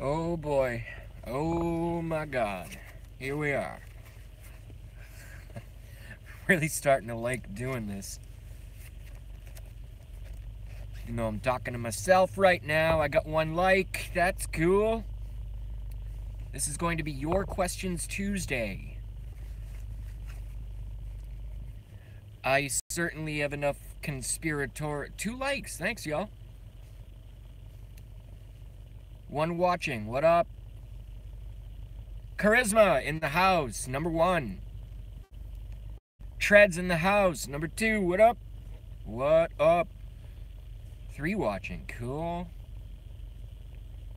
Oh boy. Oh my god. Here we are. Really starting to like doing this. You know, I'm talking to myself right now. I got 1 like. That's cool. This is going to be Your Questions Tuesday. I certainly have enough conspirator... 2 likes. Thanks, y'all. 1 watching. What up? Charisma in the house. Number 1. Treads in the house. Number 2. What up? What up? 3 watching. Cool.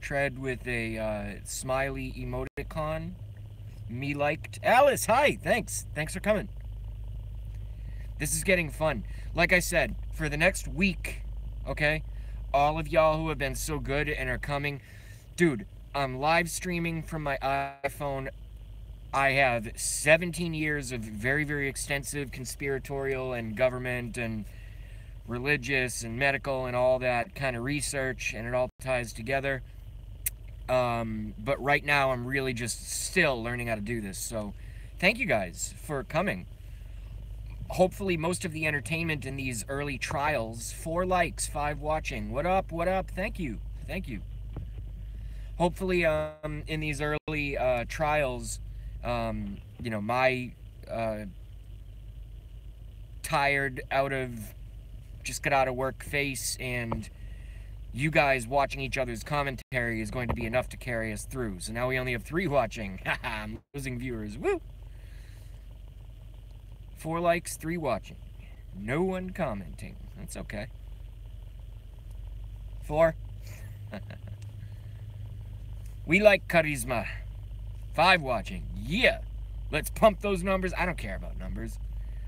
Tread with a smiley emoticon. Me liked. Alice, hi. Thanks. Thanks for coming. This is getting fun. Like I said, for the next week, okay? All of y'all who have been so good and are coming. Dude, I'm live streaming from my iPhone. I have 17 years of very, very extensive conspiratorial and government and religious and medical and all that kind of research, and it all ties together. But right now I'm really just still learning how to do this. So thank you guys for coming. Hopefully most of the entertainment in these early trials. 4 likes, 5 watching. What up? What up? Thank you. Thank you. Hopefully in these early trials, you know, my tired, just got out of work face and you guys watching each other's commentary is going to be enough to carry us through. So now we only have 3 watching. Haha, I'm losing viewers. Woo! 4 likes, 3 watching. No one commenting. That's okay. 4. We like charisma. 5 watching. Yeah. Let's pump those numbers. I don't care about numbers.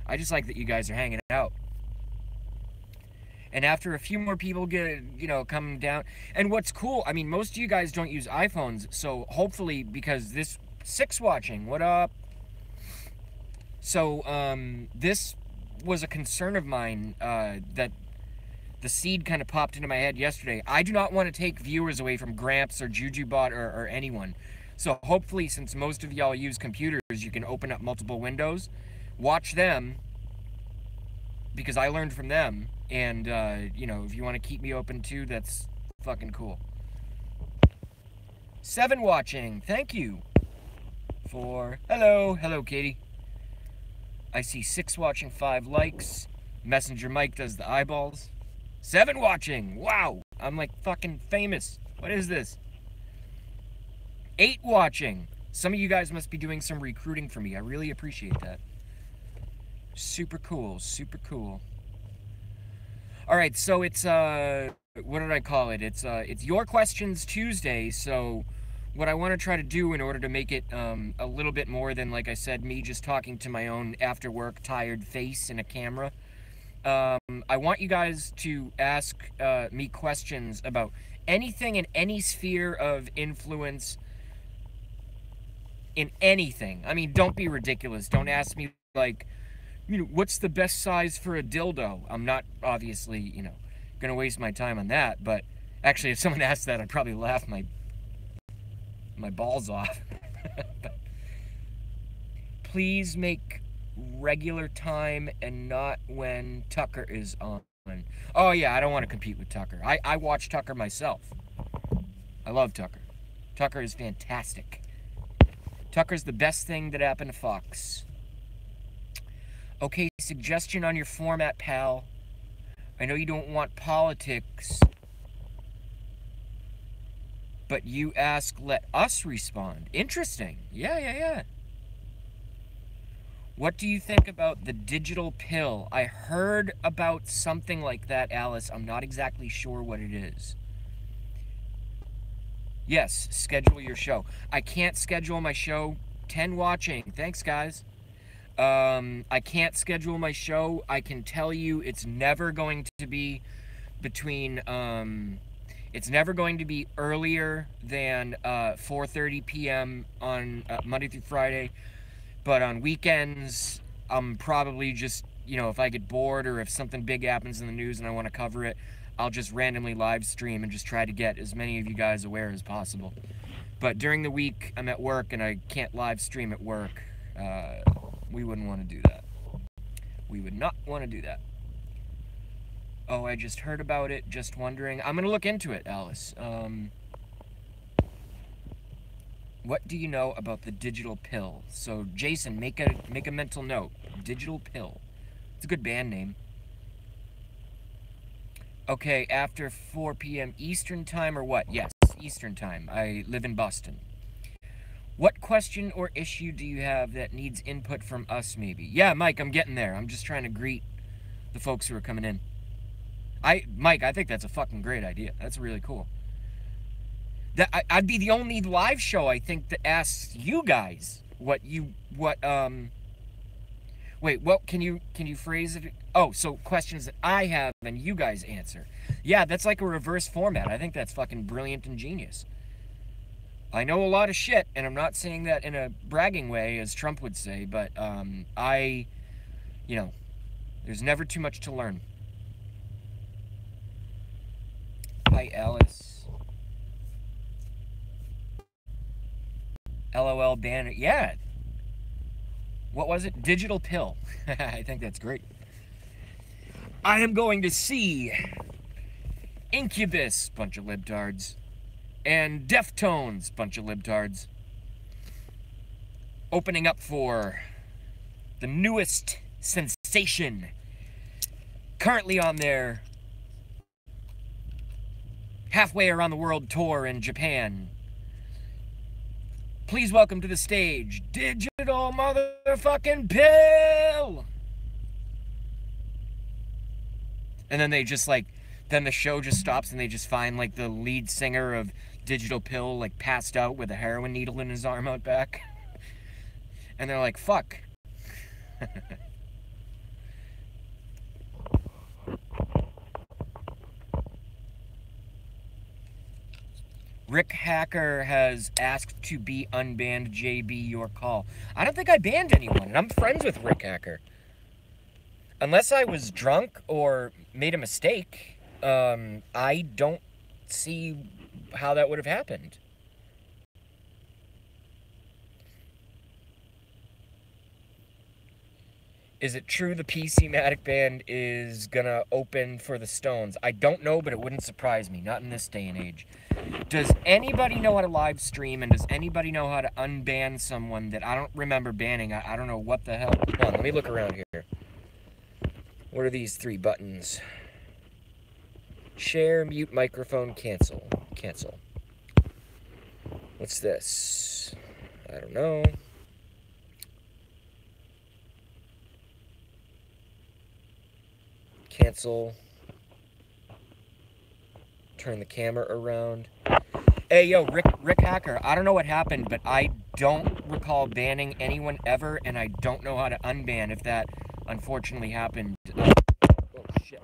I just like that you guys are hanging out. And after a few more people get, you know, coming down. And what's cool, I mean, most of you guys don't use iPhones. So hopefully, because this 6 watching. What up? So, this was a concern of mine, that the seed kind of popped into my head yesterday. I do not want to take viewers away from Gramps or JujuBot or anyone. So hopefully, since most of y'all use computers, you can open up multiple windows, watch them, because I learned from them, and, you know, if you want to keep me open too, that's fucking cool. 7 watching, thank you. 4, hello Katie. I see 6 watching, 5 likes. Messenger Mike does the eyeballs. 7 watching, wow, I'm like fucking famous. What is this? 8 watching. Some of you guys must be doing some recruiting for me. I really appreciate that. Super cool, super cool. All right, so it's, what did I call it? It's Your Questions Tuesday, so what I want to try to do in order to make it a little bit more than, like I said, me just talking to my own after-work tired face in a camera, I want you guys to ask me questions about anything in any sphere of influence in anything. I mean, don't be ridiculous. Don't ask me, like, you know, what's the best size for a dildo? I'm not, obviously, you know, going to waste my time on that, but actually, if someone asked that, I'd probably laugh my balls off. Please make regular time and not when Tucker is on. Oh yeah, I don't want to compete with Tucker. I watch Tucker myself. I love Tucker. Tucker is fantastic. Tucker's the best thing that happened to Fox. Okay, suggestion on your format, pal. I know you don't want politics, but you ask, let us respond. Interesting. Yeah. What do you think about the digital pill? I heard about something like that, Alice. I'm not exactly sure what it is. Yes, schedule your show. I can't schedule my show. 10 watching. Thanks, guys. I can't schedule my show. I can tell you it's never going to be between, it's never going to be earlier than 4:30 p.m. on Monday through Friday. But on weekends, I'm probably just, you know, if I get bored or if something big happens in the news and I want to cover it, I'll just randomly live stream and just try to get as many of you guys aware as possible. But during the week, I'm at work and I can't live stream at work. We wouldn't want to do that. We would not want to do that. Oh, I just heard about it, just wondering. I'm going to look into it, Alice. What do you know about the digital pill? So, Jason, make a mental note. Digital pill. It's a good band name. Okay, after 4 p.m. Eastern time or what? Yes, Eastern time. I live in Boston. What question or issue do you have that needs input from us, maybe? Yeah, Mike, I'm getting there. I'm just trying to greet the folks who are coming in. Mike, I think that's a fucking great idea. That's really cool. I'd be the only live show, I think, that asks you guys wait, what can you phrase it? Oh, so questions that I have and you guys answer. Yeah, that's like a reverse format. I think that's fucking brilliant and genius. I know a lot of shit, and I'm not saying that in a bragging way, as Trump would say, but there's never too much to learn. Hi, Alice. LOL banner. Yeah. What was it? Digital pill. I think that's great. I am going to see Incubus, bunch of libtards, and Deftones, bunch of libtards, opening up for the newest sensation, currently on their halfway around the world tour in Japan. Please welcome to the stage, Digital Motherfucking Pill! And then they just then the show just stops and they just find the lead singer of Digital Pill passed out with a heroin needle in his arm out back. And they're like, fuck. Rick Hacker has asked to be unbanned. JB, your call. I don't think I banned anyone, and I'm friends with Rick Hacker. Unless I was drunk or made a mistake, I don't see how that would have happened. Is it true the PC-Matic band is gonna open for the Stones? I don't know, but it wouldn't surprise me. Not in this day and age. Does anybody know how to live stream, and does anybody know how to unban someone that I don't remember banning? I don't know what the hell. Hold on, let me look around here. What are these 3 buttons? Share, mute, microphone, cancel. Cancel. What's this? I don't know. Cancel. Turn the camera around. Hey, yo, Rick Hacker, I don't know what happened, but I don't recall banning anyone ever, and I don't know how to unban if that unfortunately happened. Oh, shit.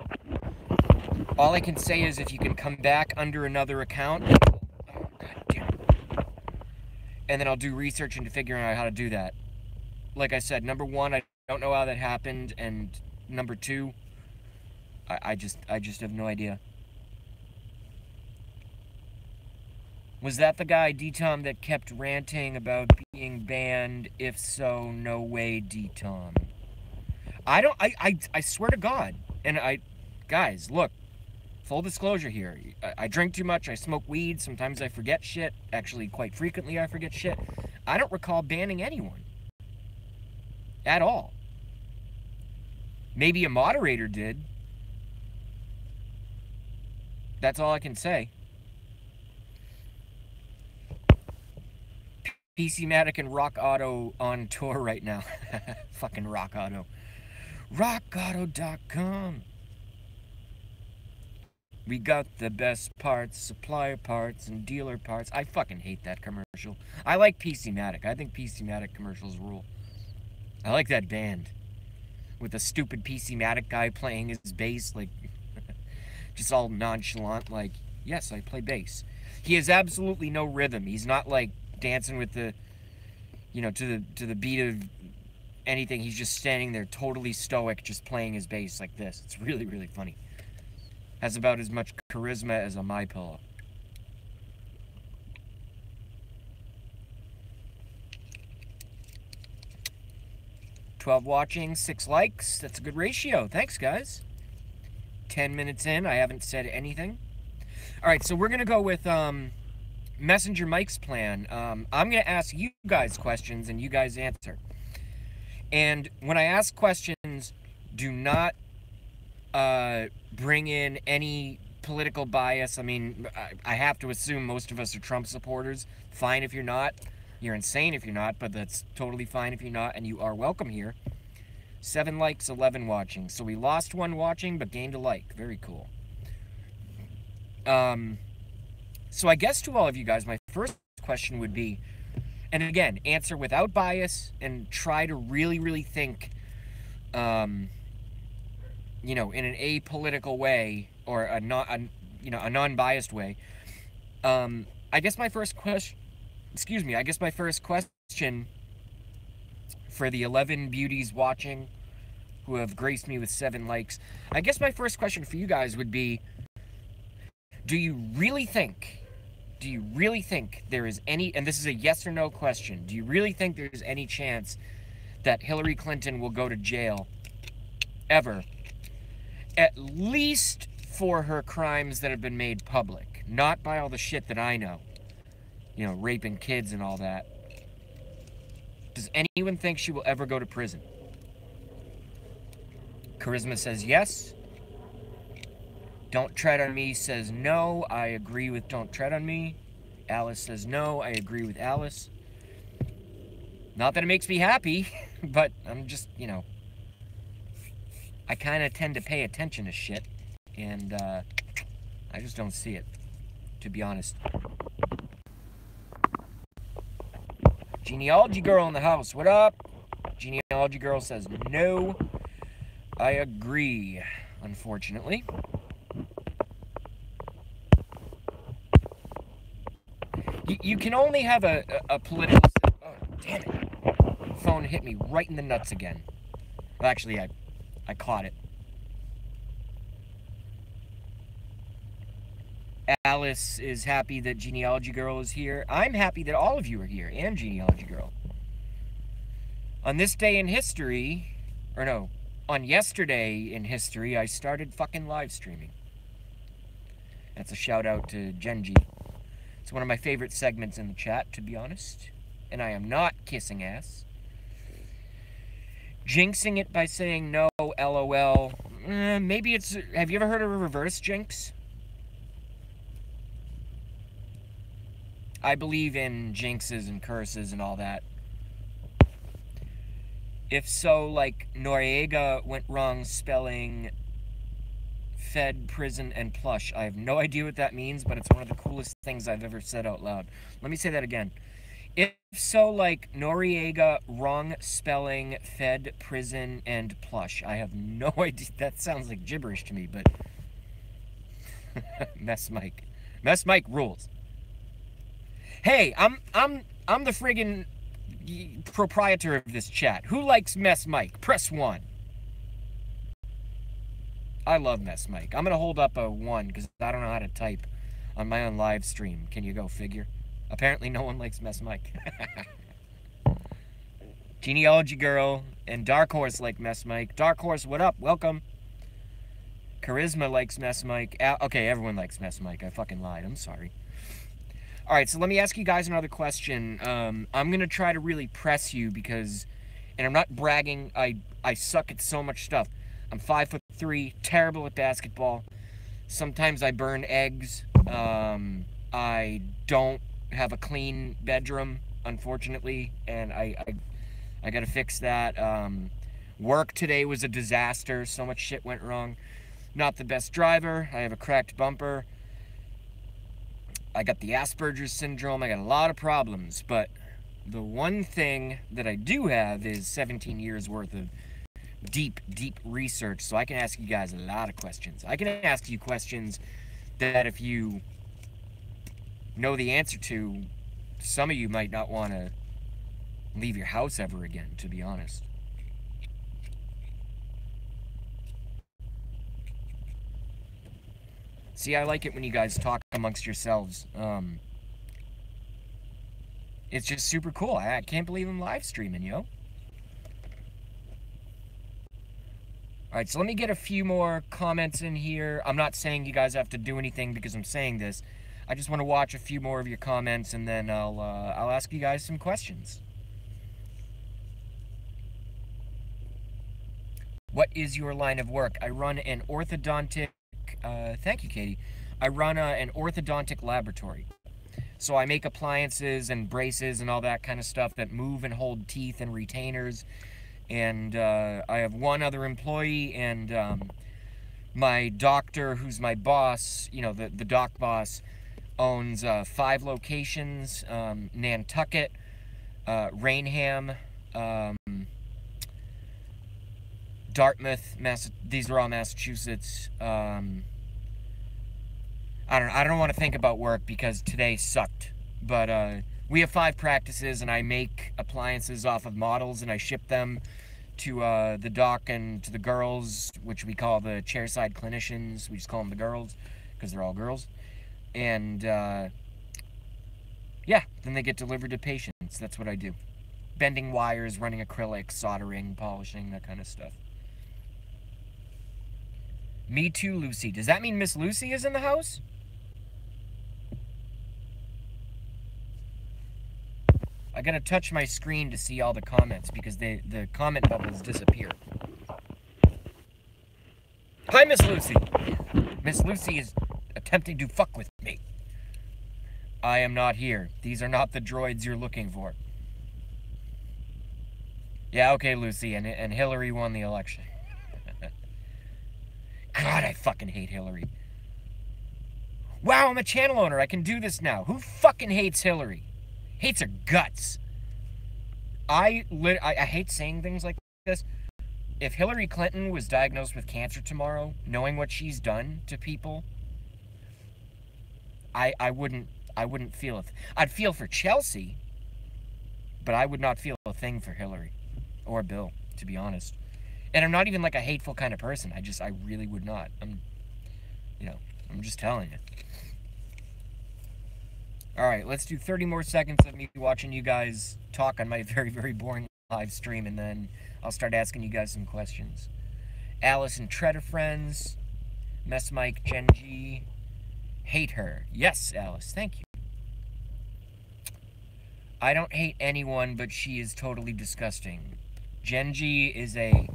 All I can say is if you can come back under another account, oh, God damn it. And then I'll do research into figuring out how to do that. Like I said, number 1, I don't know how that happened, and number 2, I just have no idea. Was that the guy, D-Tom, that kept ranting about being banned? If so, no way, D-Tom. I swear to God. And guys, look, full disclosure here. I drink too much, I smoke weed, sometimes I forget shit. Actually, quite frequently I forget shit. I don't recall banning anyone. At all. Maybe a moderator did. That's all I can say. PC-Matic and Rock Auto on tour right now. Fucking Rock Auto. RockAuto.com. We got the best parts, supplier parts, and dealer parts. I fucking hate that commercial. I like PC-Matic. I think PC-Matic commercials rule. I like that band. With the stupid PC-Matic guy playing his bass, just all nonchalant, yes, I play bass. He has absolutely no rhythm. He's not, dancing with the, to the beat of anything. He's just standing there totally stoic, just playing his bass like this. It's really, really funny. Has about as much charisma as a MyPillow. $12 watching, 6 likes. That's a good ratio. Thanks, guys. 10 minutes in, I haven't said anything. All right, so we're going to go with Messenger Mike's plan. I'm going to ask you guys questions and you guys answer. And when I ask questions, do not bring in any political bias. I mean, I have to assume most of us are Trump supporters. Fine if you're not. You're insane if you're not, but that's totally fine if you're not, and you are welcome here. 7 likes, 11 watching. So we lost 1 watching, but gained a like. Very cool. So I guess to all of you guys, my first question would be, and again, answer without bias and try to really, really think, you know, in an apolitical way or a non-biased way. I guess my first question, for the 11 beauties watching who have graced me with 7 likes, I guess my first question for you guys would be, do you really think there is any, and this is a yes or no question, do you really think there's any chance that Hillary Clinton will go to jail ever, at least for her crimes that have been made public, not by all the shit that I know, you know, raping kids and all that? Does anyone think she will ever go to prison? Charisma says yes. Don't Tread on Me says no. I agree with Don't Tread on Me. Alice says no. I agree with Alice. Not that it makes me happy, but I'm just, you know, I kind of tend to pay attention to shit, and I just don't see it, to be honest. Genealogy Girl in the house. What up? Genealogy Girl says no. I agree, unfortunately. You can only have a political... Oh, damn it. Phone hit me right in the nuts again. Well, actually, I caught it. Alice is happy that Genealogy Girl is here. I'm happy that all of you are here, and Genealogy Girl. On this day in history, or no, on yesterday in history, I started fucking live streaming. That's a shout out to Genji. It's one of my favorite segments in the chat, to be honest. And I am not kissing ass. Jinxing it by saying no, LOL. Maybe it's... Have you ever heard of a reverse jinx? I believe in jinxes and curses and all that. If so, like, Noriega went wrong spelling Fed, prison, and plush. I have no idea what that means, but it's one of the coolest things I've ever said out loud. Let me say that again. If so, like, Noriega wrong spelling Fed, prison, and plush. I have no idea. That sounds like gibberish to me, but... Mess Mike. Mess Mike rules. Hey, I'm the friggin' proprietor of this chat. Who likes Mess Mike? Press 1. I love Mess Mike. I'm gonna hold up a 1 because I don't know how to type on my own live stream. Can you go figure? Apparently no one likes Mess Mike. Genealogy Girl and Dark Horse like Mess Mike. Dark Horse, what up? Welcome. Charisma likes Mess Mike. Okay, everyone likes Mess Mike. I fucking lied. I'm sorry. Alright, so let me ask you guys another question. I'm going to try to really press you because, and I'm not bragging, I suck at so much stuff. I'm 5'3", terrible at basketball. Sometimes I burn eggs. I don't have a clean bedroom, unfortunately, and I got to fix that. Work today was a disaster. So much shit went wrong. Not the best driver. I have a cracked bumper. I got the Asperger's syndrome. I got a lot of problems, but the one thing that I do have is 17 years worth of deep research, so I can ask you guys a lot of questions. I can ask you questions that if you know the answer to, some of you might not want to leave your house ever again, to be honest. See, I like it when you guys talk amongst yourselves. It's just super cool. I can't believe I'm live streaming, yo. Alright, so let me get a few more comments in here. I'm not saying you guys have to do anything because I'm saying this. I just want to watch a few more of your comments, and then I'll ask you guys some questions. What is your line of work? I run an orthodontic... thank you, Katie. I run an orthodontic laboratory. So I make appliances and braces and all that kind of stuff that move and hold teeth and retainers. And I have one other employee, and my doctor, who's my boss, you know, the doc boss, owns 5 locations, Nantucket, Rainham, Dartmouth, these are all Massachusetts. I don't want to think about work because today sucked, but we have 5 practices, and I make appliances off of models, and I ship them to the doc and to the girls, which we call the chairside clinicians. We just call them the girls because they're all girls. And yeah, then they get delivered to patients. That's what I do. Bending wires, running acrylic, soldering, polishing, that kind of stuff. Me too, Lucy. Does that mean Miss Lucy is in the house? I gotta touch my screen to see all the comments because the comment bubbles disappear. Hi, Miss Lucy. Miss Lucy is attempting to fuck with me. I am not here. These are not the droids you're looking for. Yeah, okay, Lucy, and Hillary won the election. God, I fucking hate Hillary. Wow, I'm a channel owner. I can do this now. Who fucking hates Hillary? Hates her guts. I hate saying things like this. If Hillary Clinton was diagnosed with cancer tomorrow, knowing what she's done to people, I wouldn't feel it. I'd feel for Chelsea, but I would not feel a thing for Hillary or Bill, to be honest. And I'm not even like a hateful kind of person. I really would not. I'm just telling you. Alright, let's do 30 more seconds of me watching you guys talk on my very, very boring live stream, and then I'll start asking you guys some questions. Alice and Treader Friends, Mess Mike, Gen G, hate her. Yes, Alice, thank you. I don't hate anyone, but she is totally disgusting. Gen G is a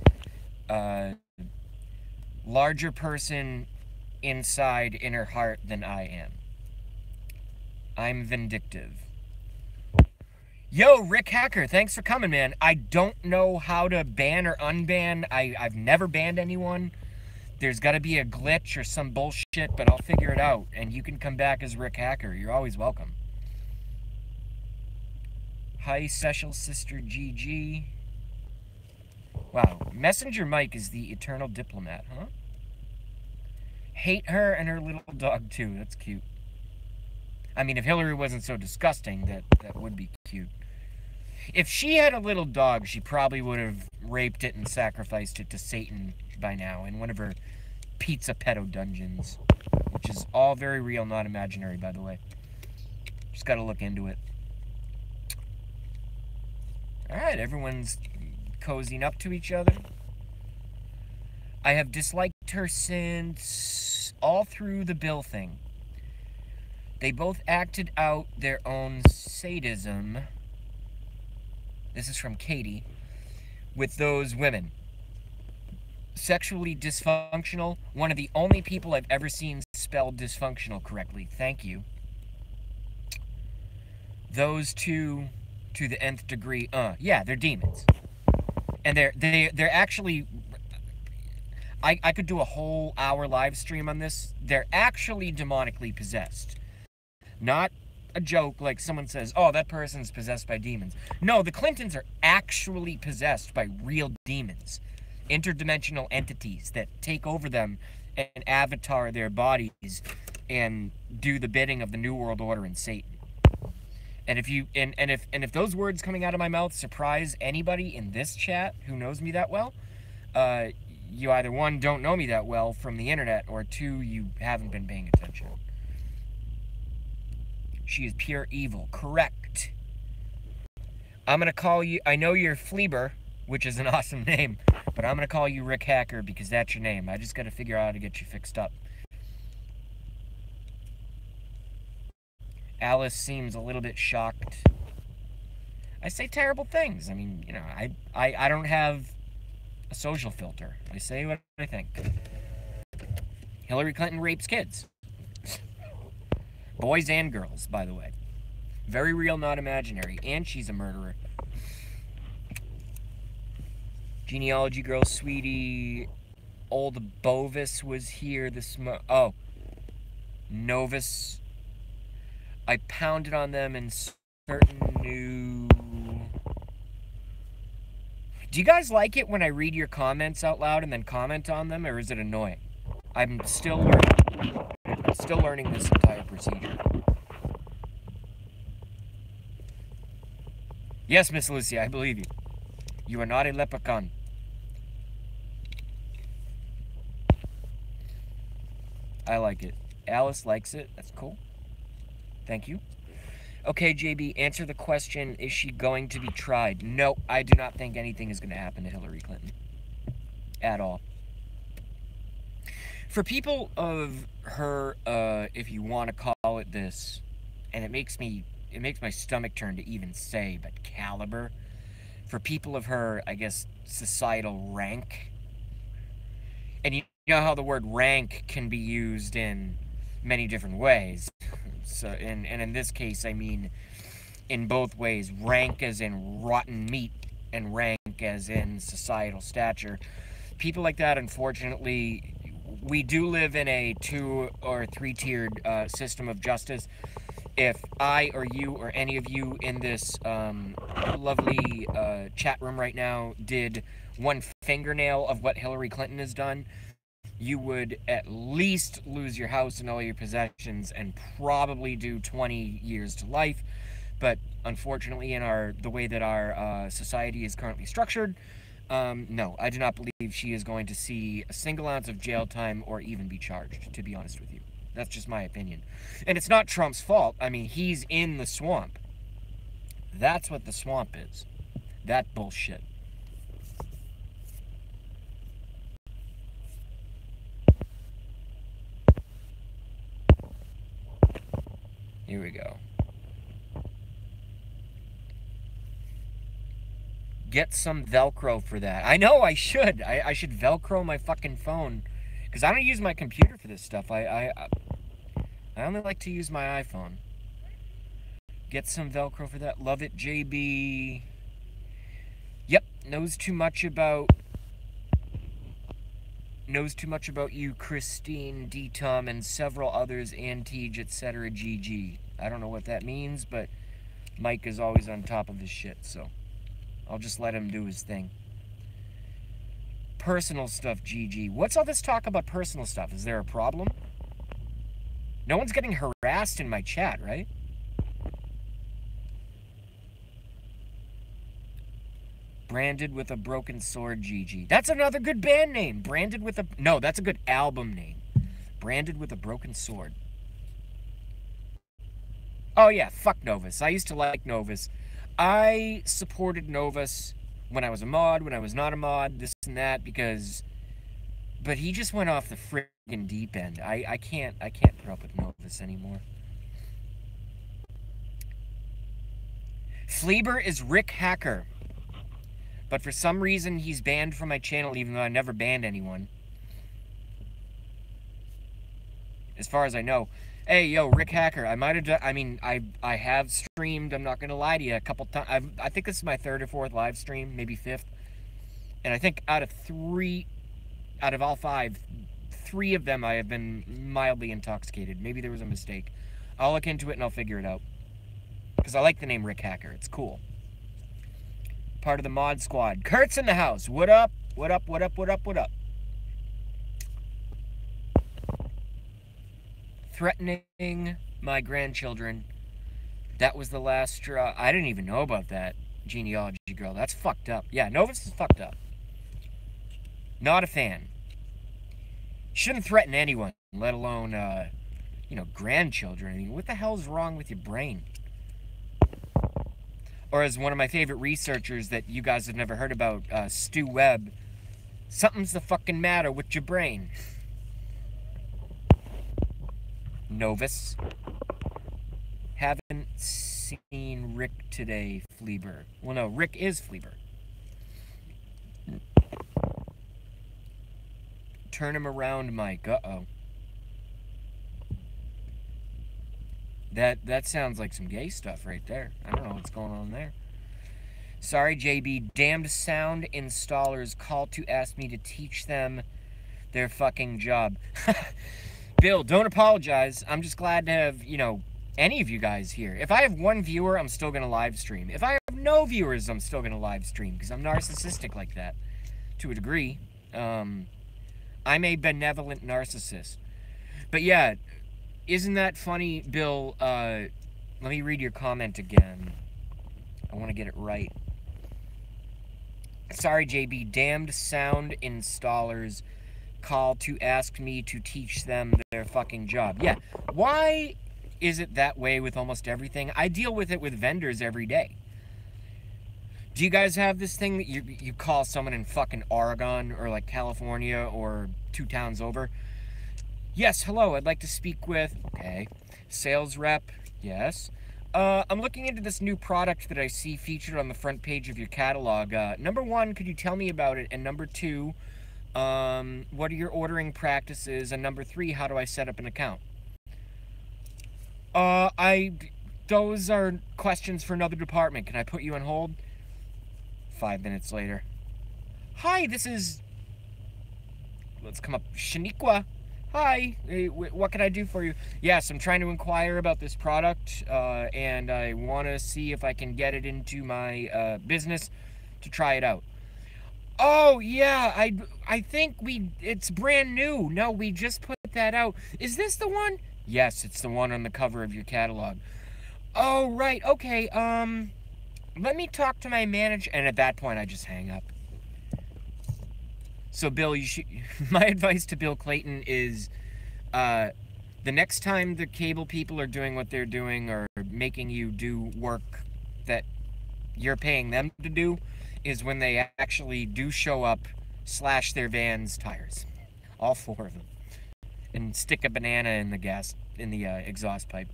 larger person inside in her heart than I am. I'm vindictive. Yo, Rick Hacker, thanks for coming, man. I don't know how to ban or unban. I've never banned anyone. There's got to be a glitch or some bullshit, but I'll figure it out. And you can come back as Rick Hacker. You're always welcome. Hi, Special Sister GG. Wow, Messenger Mike is the eternal diplomat, huh? Hate her and her little dog, too. That's cute. I mean, if Hillary wasn't so disgusting, that would be cute. If she had a little dog, she probably would have raped it and sacrificed it to Satan by now in one of her pizza pedo dungeons, which is all very real, not imaginary, by the way. Just gotta look into it. Alright, everyone's cozying up to each other. I have disliked her since all through the Bill thing. They both acted out their own sadism. This is from Katie. With those women. Sexually dysfunctional. One of the only people I've ever seen spell dysfunctional correctly. Thank you. Those two to the nth degree. Yeah, they're demons. And they're actually... I could do a whole hour live stream on this. They're actually demonically possessed. Not a joke like someone says, oh, that person's possessed by demons. No, the Clintons are actually possessed by real demons. Interdimensional entities that take over them and avatar their bodies and do the bidding of the New World Order and Satan. And if those words coming out of my mouth surprise anybody in this chat who knows me that well, you either, one, don't know me that well from the internet, or two, you haven't been paying attention. She is pure evil. Correct. I'm going to call you... I know you're Fleeber, which is an awesome name, but I'm going to call you Rick Hacker because that's your name. I just got to figure out how to get you fixed up. Alice seems a little bit shocked. I say terrible things. I mean, you know, I don't have a social filter. I say what I think. Hillary Clinton rapes kids. Boys and girls, by the way. Very real, not imaginary. And she's a murderer. Genealogy girl, sweetie. Old Bovis was here this oh. Novus. I pounded on them in certain new... Do you guys like it when I read your comments out loud and then comment on them, or is it annoying? I'm still learning this entire procedure. Yes, Miss Lucia, I believe you. You are not a leprechaun. I like it. Alice likes it. That's cool. Thank you. Okay, JB, answer the question, is she going to be tried? No, I do not think anything is going to happen to Hillary Clinton. At all. For people of her, if you want to call it this, and it makes my stomach turn to even say, but caliber. For people of her, I guess, societal rank. And you know how the word rank can be used in many different ways. So, and in this case, I mean in both ways. Rank as in rotten meat, and rank as in societal stature. People like that, unfortunately, we do live in a 2- or 3-tiered system of justice. If I or you or any of you in this lovely chat room right now did one fingernail of what Hillary Clinton has done, you would at least lose your house and all your possessions and probably do 20 years to life. But unfortunately, in the way that our society is currently structured, no, I do not believe she is going to see a single ounce of jail time or even be charged, to be honest with you. That's just my opinion. And it's not Trump's fault. I mean, he's in the swamp. That's what the swamp is. That bullshit. Here we go. Get some Velcro for that. I know, I should. I should Velcro my fucking phone. Because I don't use my computer for this stuff. I only like to use my iPhone. Get some Velcro for that. Love it, JB. Yep, knows too much about you, Christine, D-Tom, and several others, Antige, etc., GG. I don't know what that means, but Mike is always on top of his shit, so I'll just let him do his thing. Personal stuff, GG. What's all this talk about personal stuff? Is there a problem? No one's getting harassed in my chat, right? Branded with a Broken Sword, GG. That's another good band name. Branded with a... No, that's a good album name. Branded with a Broken Sword. Oh, yeah, fuck Novus. I used to like Novus. I supported Novus when I was a mod, when I was not a mod, this and that, because... But he just went off the friggin' deep end. I can't put up with Novus anymore. Fleeber is Rick Hacker. But for some reason, he's banned from my channel, even though I never banned anyone. As far as I know. Hey, yo, Rick Hacker, I might have done... I mean, I have streamed, I'm not going to lie to you, a couple times. I think this is my 3rd or 4th live stream, maybe 5th. And I think out of all 5, 3 of them I have been mildly intoxicated. Maybe there was a mistake. I'll look into it and I'll figure it out. Because I like the name Rick Hacker. It's cool. Part of the mod squad. Kurt's in the house. What up? What up? What up? What up? What up? Threatening my grandchildren. That was the last straw. I didn't even know about that, genealogy girl. That's fucked up. Yeah, Novus is fucked up. Not a fan. Shouldn't threaten anyone, let alone, grandchildren. I mean, what the hell's wrong with your brain? Or as one of my favorite researchers that you guys have never heard about, Stu Webb, something's the fucking matter with your brain. Novus. Haven't seen Rick today, Fleeber. Well, no, Rick is Fleeber. Turn him around, Mike. Uh-oh. That sounds like some gay stuff right there. I don't know what's going on there. Sorry, JB. Damned sound installers called to ask me to teach them their fucking job. Bill, don't apologize. I'm just glad to have, any of you guys here. If I have one viewer, I'm still going to live stream. If I have no viewers, I'm still going to live stream because I'm narcissistic like that to a degree. I'm a benevolent narcissist. But yeah, isn't that funny, Bill? Let me read your comment again. I want to get it right. Sorry, JB. Damned sound installers call to ask me to teach them their fucking job. Yeah, why is it that way with almost everything? I deal with it with vendors every day. Do you guys have this thing that you call someone in fucking Oregon or like California or 2 towns over? Yes, hello, I'd like to speak with, okay, sales rep, yes. I'm looking into this new product that I see featured on the front page of your catalog. Number 1, could you tell me about it? And number 2, what are your ordering practices? And number 3, how do I set up an account? Those are questions for another department. Can I put you on hold? 5 minutes later. Hi, this is, let's come up, Shaniqua. Hi, what can I do for you? Yes, I'm trying to inquire about this product, and I want to see if I can get it into my business to try it out. Oh, yeah, I think it's brand new. No, we just put that out. Is this the one? Yes, it's the one on the cover of your catalog. Oh, right, okay, let me talk to my manager, and at that point, I just hang up. So, Bill, my advice to Bill Clayton is, the next time the cable people are doing what they're doing or making you do work that you're paying them to do, is when they actually do show up, slash their van's tires. All 4 of them. And stick a banana in the exhaust pipe.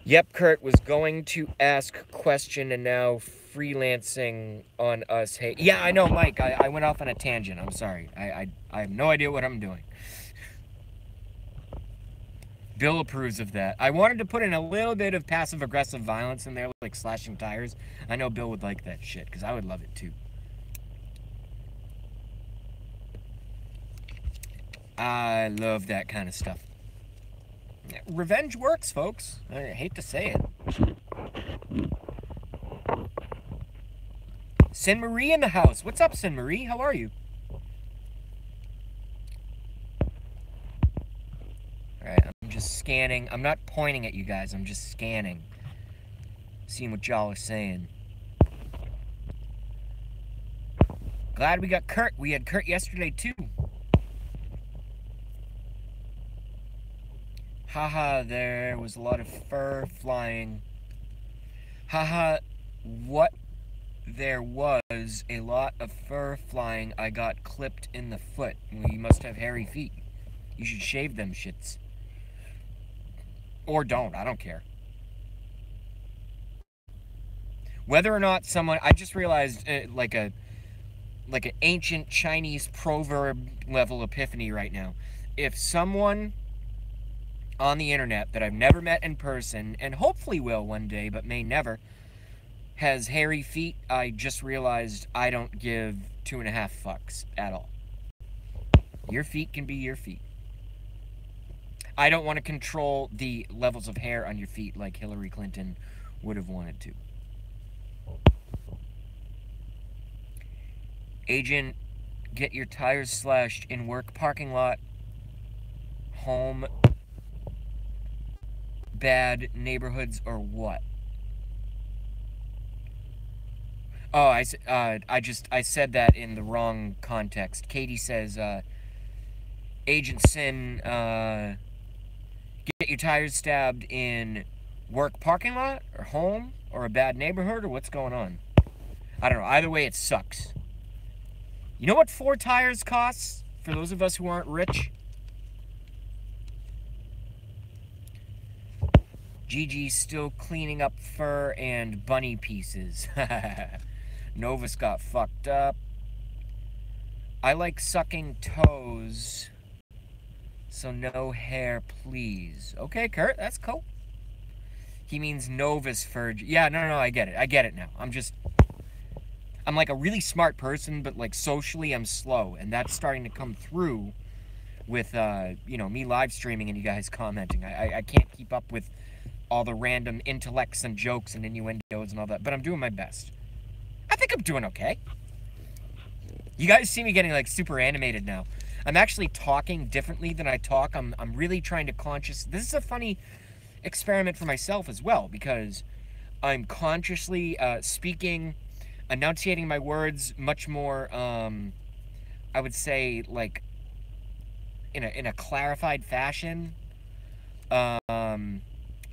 Yep, Kurt was going to ask a question and now freelancing on us. Hey, yeah, I know, Mike. I went off on a tangent. I'm sorry. I have no idea what I'm doing. Bill approves of that. I wanted to put in a little bit of passive-aggressive violence in there, like slashing tires. I know Bill would like that shit, because I would love it too. I love that kind of stuff. Revenge works, folks. I hate to say it. Sin Marie in the house. What's up, Sin Marie? How are you? Alright, I'm just scanning. I'm not pointing at you guys. I'm just scanning. Seeing what y'all are saying. Glad we got Kurt. We had Kurt yesterday, too. Haha, there was a lot of fur flying. Haha, what? There was a lot of fur flying. I got clipped in the foot. You must have hairy feet. You should shave them shits. Or don't, I don't care. Whether or not someone, I just realized like an ancient Chinese proverb level epiphany right now. If someone on the internet that I've never met in person, and hopefully will one day, but may never, has hairy feet, I just realized I don't give 2.5 fucks at all. Your feet can be your feet. I don't want to control the levels of hair on your feet like Hillary Clinton would have wanted to. Agent, get your tires slashed in work parking lot, home, bad neighborhoods, or what? Oh, I said that in the wrong context. Katie says, Agent Sin, get your tires stabbed in work parking lot or home or a bad neighborhood or what's going on? I don't know. Either way, it sucks. You know what 4 tires costs for those of us who aren't rich? Gigi's still cleaning up fur and bunny pieces. Novus got fucked up. I like sucking toes, so no hair, please. Okay, Kurt, that's cool. He means Novus fur. Yeah, no, I get it. I get it now. I'm like a really smart person, but like socially I'm slow, and that's starting to come through with, you know, me live streaming and you guys commenting. I can't keep up with all the random intellects and jokes and innuendos and all that, but I'm doing my best. I think I'm doing okay. You guys see me getting like super animated now. I'm actually talking differently than I talk. I'm really trying to this is a funny experiment for myself as well, because I'm consciously speaking, enunciating my words much more, I would say, like, in a clarified fashion.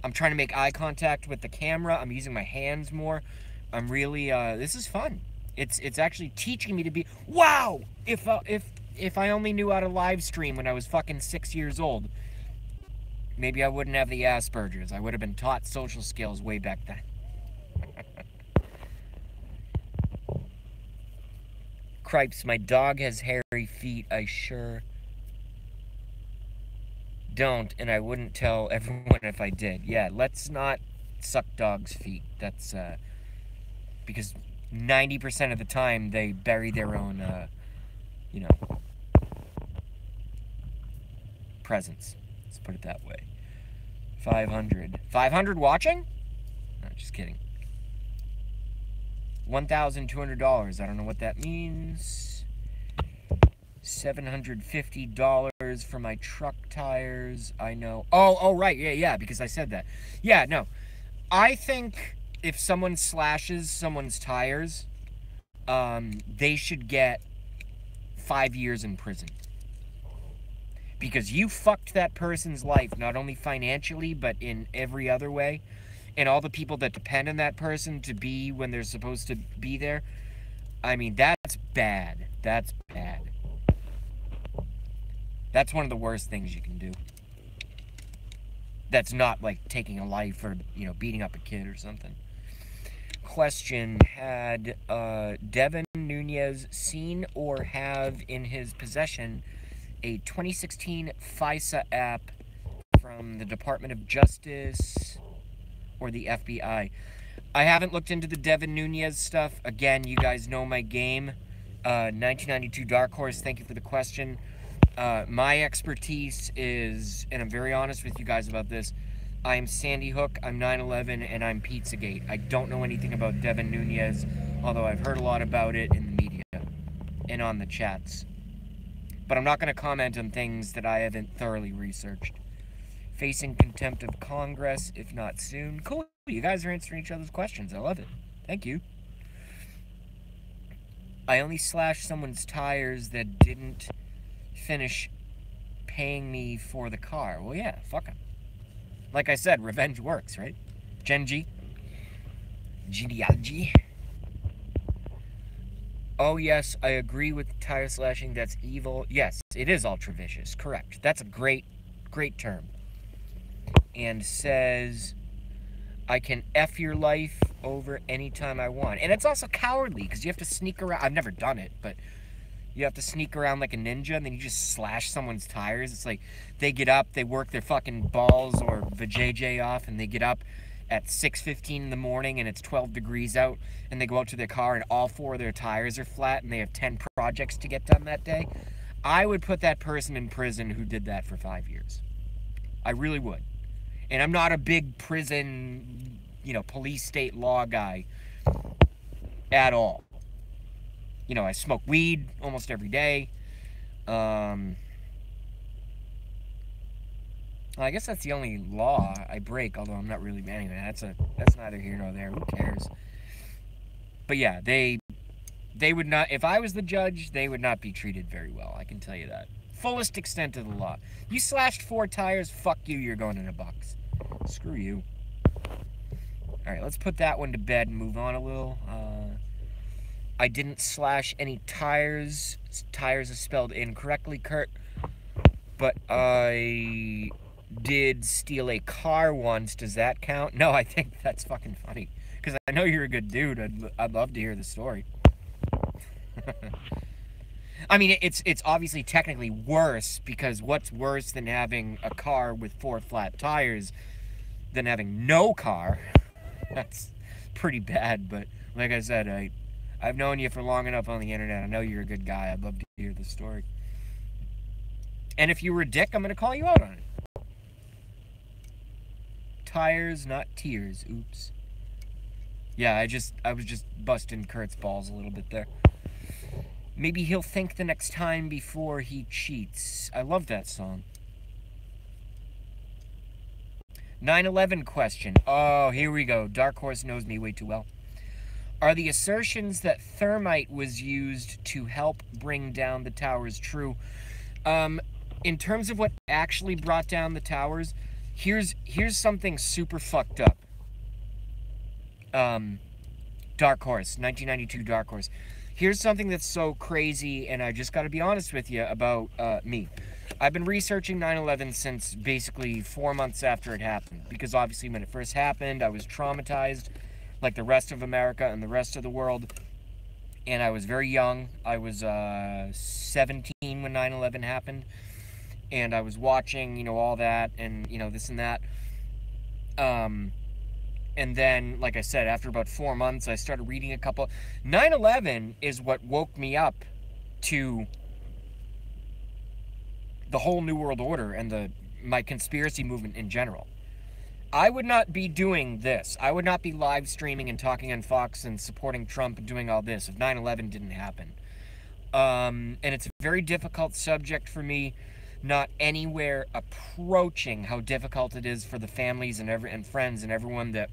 I'm trying to make eye contact with the camera. I'm using my hands more. I'm really, this is fun. It's actually teaching me to be, wow! If I only knew how to live stream when I was fucking 6 years old, maybe I wouldn't have the Asperger's. I would have been taught social skills way back then. Cripes, my dog has hairy feet. I sure don't, and I wouldn't tell everyone if I did. Yeah, let's not suck dogs' feet. That's, because 90% of the time they bury their own, you know, presents. Let's put it that way. 500. 500 watching? No, just kidding. $1,200. I don't know what that means. $750 for my truck tires. I know. Oh, right. Yeah, because I said that. Yeah, no. I think if someone slashes someone's tires, they should get 5 years in prison. Because you fucked that person's life, not only financially, but in every other way. And all the people that depend on that person to be when they're supposed to be there. I mean, that's bad. That's bad. That's one of the worst things you can do. That's not like taking a life or, you know, beating up a kid or something. Question, had Devin Nunes seen or have in his possession a 2016 FISA app from the Department of Justice or the FBI? I haven't looked into the Devin Nunes stuff. Again, you guys know my game. 1992 Dark Horse, thank you for the question. My expertise is, and I'm very honest with you guys about this, I'm Sandy Hook, I'm 9/11, and I'm Pizzagate. I don't know anything about Devin Nunes, although I've heard a lot about it in the media and on the chats. But I'm not going to comment on things that I haven't thoroughly researched. Facing contempt of Congress, if not soon. Cool, you guys are answering each other's questions. I love it. Thank you. I only slashed someone's tires that didn't finish paying me for the car. Well, yeah, fuck him. Like I said, revenge works, right? Genji. Genealogy. Oh, yes, I agree with tire slashing. That's evil. Yes, it is ultra vicious. Correct. That's a great term. And says, I can F your life over anytime I want. And it's also cowardly, because you have to sneak around. I've never done it, but you have to sneak around like a ninja, and then you just slash someone's tires. It's like, they get up, they work their fucking balls or vajayjay off, and they get up at 6:15 in the morning, and it's 12 degrees out, and they go out to their car, and all 4 of their tires are flat, and they have 10 projects to get done that day. I would put that person in prison who did that for 5 years. I really would. And I'm not a big prison, you know, police state law guy at all. You know, I smoke weed almost every day. I guess that's the only law I break, although I'm not really, anyway, that's neither here nor there. Who cares? But yeah, they would not, if I was the judge, they would not be treated very well, I can tell you that. Fullest extent of the law. You slashed 4 tires, fuck you, you're going in a box. Screw you. Alright, let's put that one to bed and move on a little. I didn't slash any tires. Tires are spelled incorrectly, Kurt. But I did steal a car once. Does that count? No, I think that's fucking funny. Because I know you're a good dude. I'd love to hear the story. I mean, it's obviously technically worse, because what's worse than having a car with 4 flat tires than having no car? That's pretty bad, but like I said, I've known you for long enough on the internet. I know you're a good guy. I'd love to hear the story. And if you were a dick, I'm going to call you out on it. Tires, not tears. Oops. Yeah, I was just busting Kurt's balls a little bit there. Maybe he'll think the next time before he cheats. I love that song. 9/11 question. Oh, here we go. Dark Horse knows me way too well. Are the assertions that thermite was used to help bring down the towers true? In terms of what actually brought down the towers, here's something super fucked up. Dark Horse, 1992 Dark Horse. Here's something that's so crazy, and I just got to be honest with you about me. I've been researching 9/11 since basically 4 months after it happened, because obviously when it first happened, I was traumatized like the rest of America and the rest of the world, and I was very young. I was 17 when 9/11 happened, and I was watching, you know, all that, and, you know, this and that. And then, like I said, after about 4 months, I started reading a couple. 9/11 is what woke me up to the whole New World Order and my conspiracy movement in general. I would not be doing this. I would not be live streaming and talking on Fox and supporting Trump and doing all this if 9/11 didn't happen. And it's a very difficult subject for me, not anywhere approaching how difficult it is for the families and friends and everyone that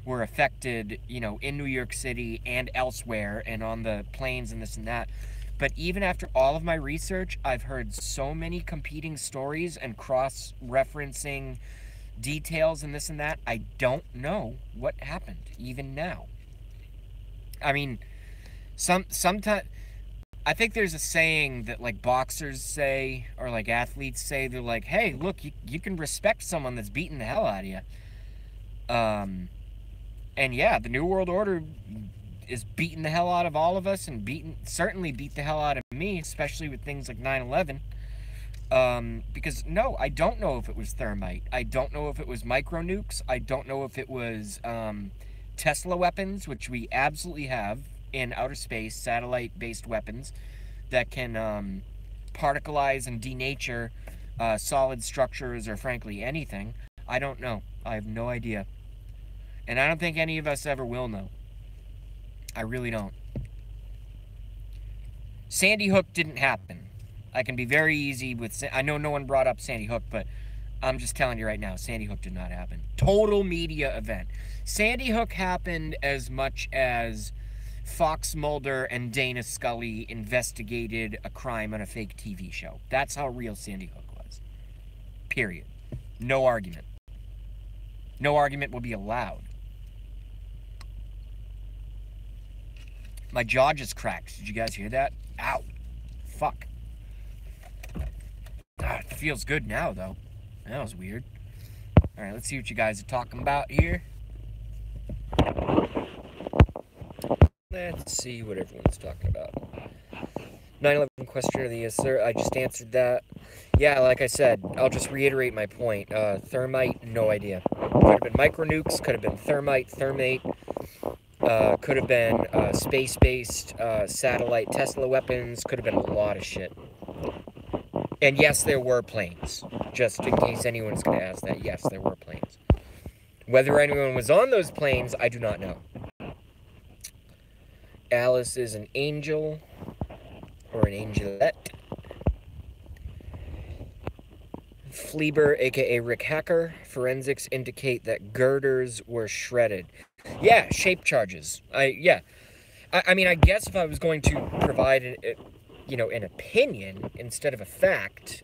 were affected, you know, in New York City and elsewhere and on the planes and this and that. But even after all of my research, I've heard so many competing stories and cross-referencing details and this and that. I don't know what happened, even now. I mean, sometimes I think there's a saying that, like, boxers say, or like athletes say, they're like, hey, look, you can respect someone that's beating the hell out of you. And yeah, the New World Order is beating the hell out of all of us, and certainly beat the hell out of me, especially with things like 9/11. Because no, I don't know if it was thermite. I don't know if it was micro nukes. I don't know if it was Tesla weapons, which we absolutely have in outer space, satellite-based weapons that can particleize and denature solid structures, or frankly anything. I don't know. I have no idea. And I don't think any of us ever will know. I really don't. Sandy Hook didn't happen. I can be very easy with... I know no one brought up Sandy Hook, but I'm just telling you right now, Sandy Hook did not happen. Total media event. Sandy Hook happened as much as Fox Mulder and Dana Scully investigated a crime on a fake TV show. That's how real Sandy Hook was. Period. No argument. No argument will be allowed. My jaw just cracked. Did you guys hear that? Ow. Fuck. Ah, it feels good now, though. That was weird. Alright, let's see what you guys are talking about here. Let's see what everyone's talking about. 9/11 question of the year, sir. I just answered that. Yeah, like I said, I'll just reiterate my point. Thermite, no idea. Could have been micro nukes, could have been thermite, could have been space-based satellite Tesla weapons, could have been a lot of shit. And yes, there were planes. Just in case anyone's going to ask that, yes, there were planes. Whether anyone was on those planes, I do not know. Alice is an angel, or an angelette. Fleeber, aka Rick Hacker, forensics indicate that girders were shredded. Yeah, shape charges. Yeah. I mean, I guess if I was going to provide, an opinion instead of a fact,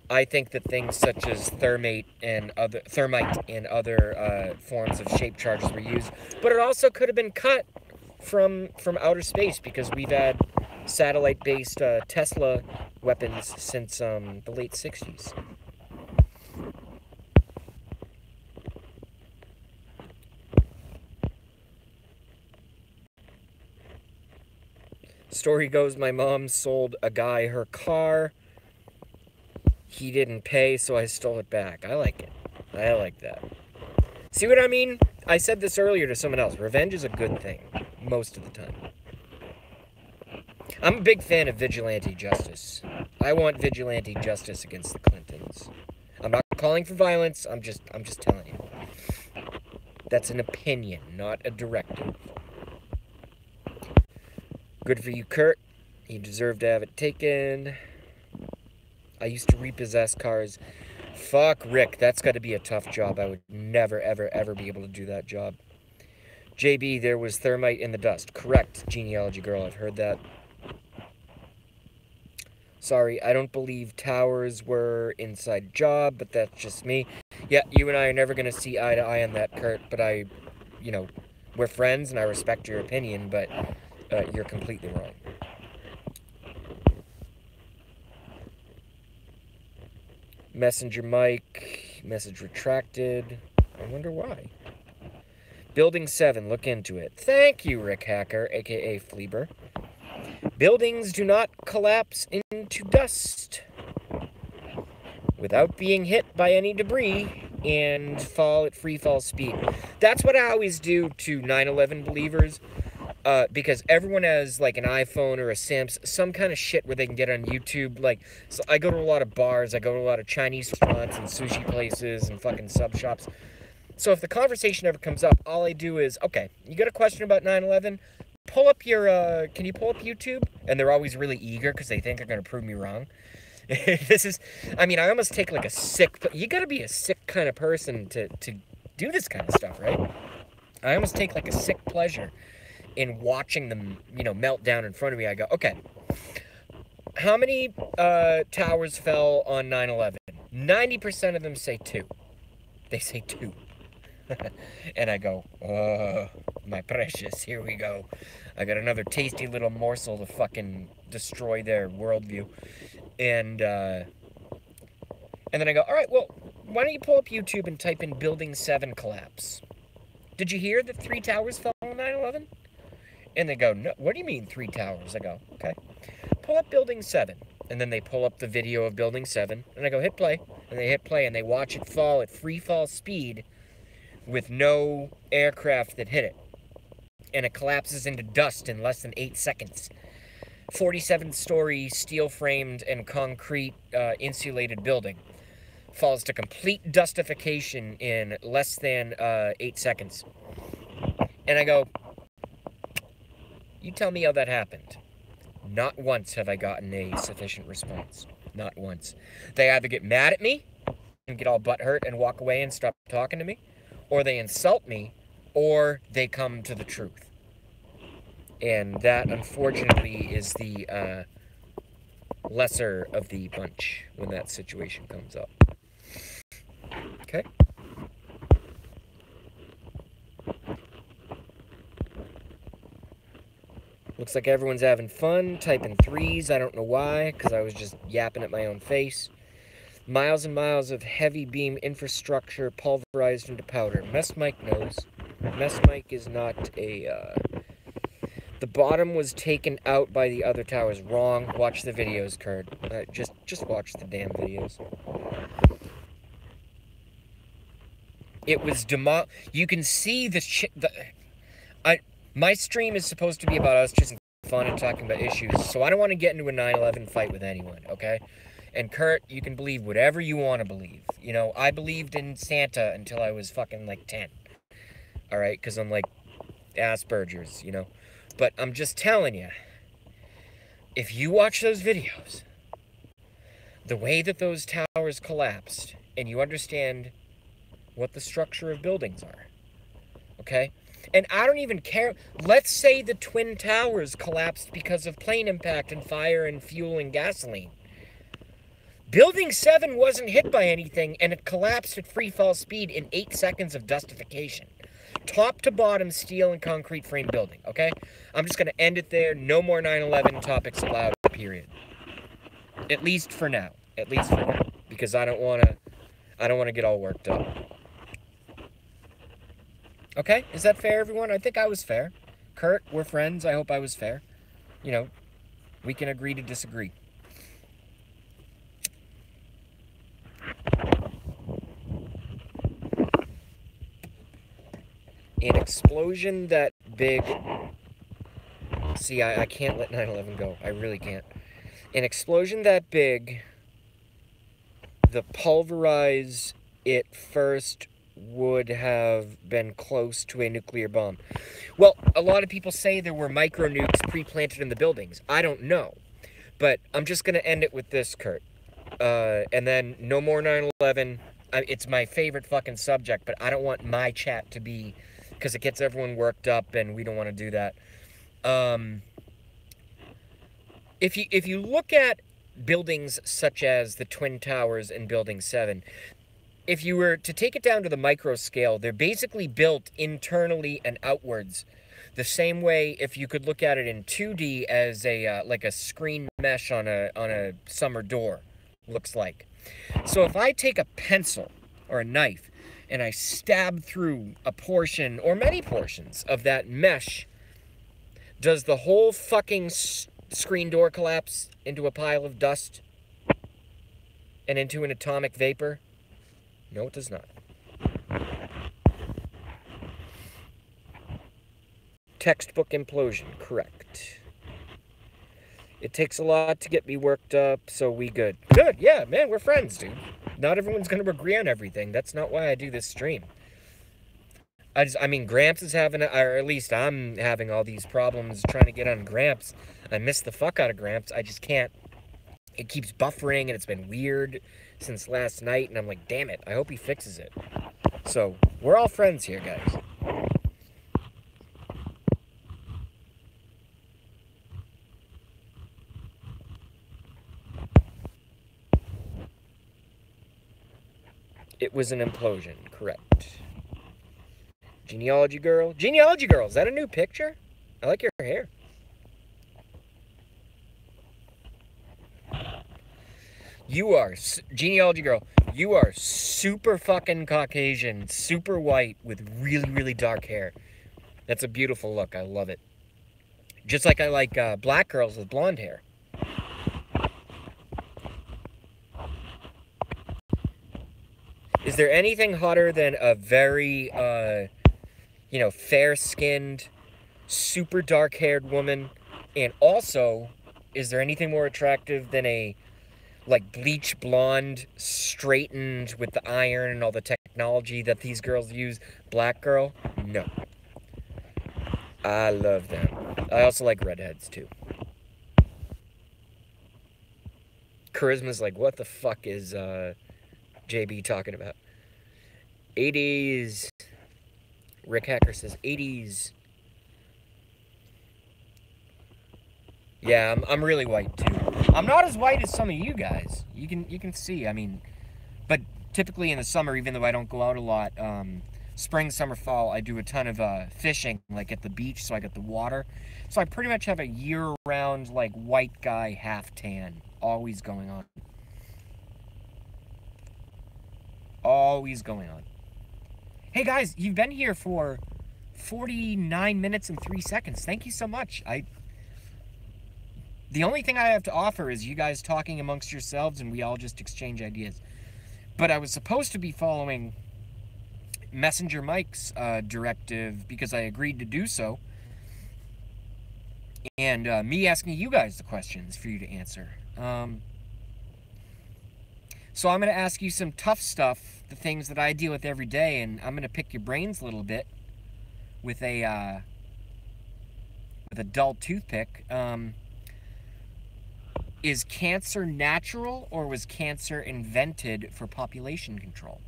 I think that things such as thermite and other forms of shape charges were used, but it also could have been cut from outer space because we've had satellite-based Tesla weapons since the late 60s. Story goes, my mom sold a guy her car. He didn't pay, so I stole it back. I like it. I like that. See what I mean? I said this earlier to someone else. Revenge is a good thing, most of the time. I'm a big fan of vigilante justice. I want vigilante justice against the Clintons. I'm not calling for violence. I'm just telling you. That's an opinion, not a directive. Good for you, Kurt. You deserve to have it taken. I used to repossess cars. Fuck, Rick. That's got to be a tough job. I would never, ever, ever be able to do that job. JB, there was thermite in the dust. Correct, genealogy girl. I've heard that. Sorry, I don't believe towers were inside job, but that's just me. Yeah, you and I are never going to see eye to eye on that, Kurt, but we're friends and I respect your opinion, but you're completely wrong. Messenger Mike, message retracted. I wonder why. Building 7, look into it. Thank you, Rick Hacker, aka Fleeber. Buildings do not collapse into dust without being hit by any debris and fall at free fall speed. That's what I always do to 9/11 believers, because everyone has like an iPhone or a Samsung, some kind of shit where they can get on YouTube. Like, so I go to a lot of bars, I go to a lot of Chinese restaurants and sushi places and fucking sub shops. So if the conversation ever comes up, all I do is, okay, you got a question about 9/11? Pull up your, can you pull up YouTube? And they're always really eager because they think they're going to prove me wrong. I almost take like a sick, you got to be a sick kind of person to do this kind of stuff, right? I almost take like a sick pleasure in watching them, melt down in front of me. I go, okay, how many towers fell on 9/11? 90% of them say 2. They say 2. And I go, my precious, here we go. I got another tasty little morsel to fucking destroy their worldview. And then I go, all right, well, why don't you pull up YouTube and type in Building 7 collapse? Did you hear that 3 towers fell on 9/11? And they go, no, what do you mean 3 towers? I go, okay. Pull up Building 7. And then they pull up the video of Building 7. And I go, hit play. And they hit play and they watch it fall at free fall speed with no aircraft that hit it. And it collapses into dust in less than 8 seconds. 47-story steel-framed and concrete insulated building falls to complete dustification in less than 8 seconds. And I go, you tell me how that happened. Not once have I gotten a sufficient response. Not once. They either get mad at me and get all butthurt and walk away and stop talking to me, or they insult me, or they come to the truth. And that, unfortunately, is the lesser of the bunch when that situation comes up. Okay? Looks like everyone's having fun, typing 3s. I don't know why, because I was just yapping at my own face. Miles and miles of heavy beam infrastructure pulverized into powder. Mess Mike knows. Mess Mike is not a, The bottom was taken out by the other towers. Wrong. Watch the videos, Kurt. Just watch the damn videos. It was You can see the shit. My stream is supposed to be about us just fun and talking about issues, so I don't want to get into a 9/11 fight with anyone, okay? And Kurt, you can believe whatever you want to believe. I believed in Santa until I was fucking like 10. Alright? Because I'm like Asperger's, But I'm just telling you, if you watch those videos, the way that those towers collapsed, and you understand what the structure of buildings are, okay? And I don't even care. Let's say the Twin Towers collapsed because of plane impact and fire and fuel and gasoline. Building 7 wasn't hit by anything, and it collapsed at free fall speed in 8 seconds of dustification. Top to bottom steel and concrete frame building, okay? I'm just going to end it there. No more 9/11 topics allowed, period. At least for now. At least for now. Because I don't want to get all worked up. Okay? Is that fair, everyone? I think I was fair. Kurt, we're friends. I hope I was fair. You know, we can agree to disagree. An explosion that big... See, I can't let 9/11 go. I really can't. An explosion that big, the pulverize it first would have been close to a nuclear bomb. Well, a lot of people say there were micro nukes pre-planted in the buildings. I don't know. But I'm just going to end it with this, Kurt. And then no more 9/11. It's my favorite fucking subject, but I don't want my chat to be... because it gets everyone worked up, and we don't want to do that. If you look at buildings such as the Twin Towers and Building 7, if you were to take it down to the micro scale, they're basically built internally and outwards. The same way if you could look at it in 2D as a like a screen mesh on a summer door looks like. So if I take a pencil or a knife and I stab through a portion or many portions of that mesh, does the whole fucking screen door collapse into a pile of dust and into an atomic vapor? No, it does not. Textbook implosion, correct. It takes a lot to get me worked up, so we good. Good, yeah, man, we're friends, dude. Not everyone's going to agree on everything. That's not why I do this stream. I mean, Gramps is having, or at least I'm having all these problems trying to get on Gramps. I miss the fuck out of Gramps. I just can't. It keeps buffering, and it's been weird since last night, and I'm like, damn it, I hope he fixes it. So, we're all friends here, guys. It was an implosion, correct. Genealogy Girl. Genealogy Girl, is that a new picture? I like your hair. You are, Genealogy Girl, you are super fucking Caucasian, super white with really, really dark hair. That's a beautiful look. I love it. Just like I like black girls with blonde hair. Is there anything hotter than a very, you know, fair-skinned, super dark-haired woman? And also, is there anything more attractive than a, like, bleach blonde, straightened with the iron and all the technology that these girls use, black girl? No. I love them. I also like redheads, too. Charisma's like, what the fuck is, JB talking about? 80s. Rick Hacker says 80s. Yeah, I'm really white too. I'm not as white as some of you guys. You can see. I mean, but typically in the summer, even though I don't go out a lot, spring, summer, fall, I do a ton of fishing, like at the beach, so I get the water. So I pretty much have a year-round like white guy half tan always going on. Always going on. Hey guys, you've been here for 49 minutes and 3 seconds. Thank you so much. The only thing I have to offer is you guys talking amongst yourselves and we all just exchange ideas. But I was supposed to be following Messenger Mike's directive because I agreed to do so. And me asking you guys the questions for you to answer. So I'm going to ask you some tough stuff, the things that I deal with every day, and I'm going to pick your brains a little bit with a dull toothpick. Is cancer natural, or was cancer invented for population control?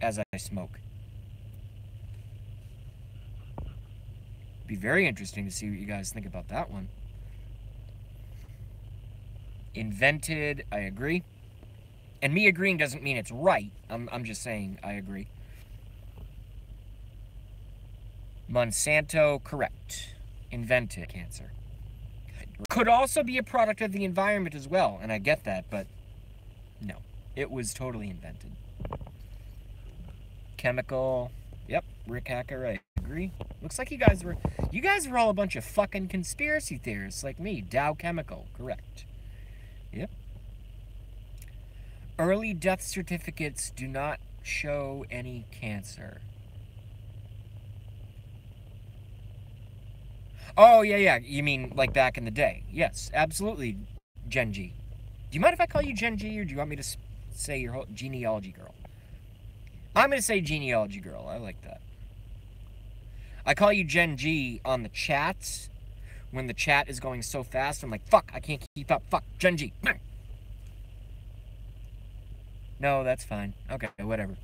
as I smoke. Be very interesting to see what you guys think about that one. Invented, I agree. And me agreeing doesn't mean it's right. I'm just saying I agree. Monsanto, correct. Invented cancer. Could also be a product of the environment as well, and I get that, but no. It was totally invented. Chemical, yep, Rick Hacker, I agree. Looks like you guys were all a bunch of fucking conspiracy theorists like me. Dow Chemical, correct. Yep. Early death certificates do not show any cancer. Oh, yeah. You mean like back in the day? Yes, absolutely, Genji. Do you mind if I call you Genji, or do you want me to say your whole genealogy girl? I'm going to say genealogy girl. I like that. I call you Gen G on the chats. When the chat is going so fast, I'm like, fuck, I can't keep up. Fuck, Gen G. No, that's fine. Okay, whatever.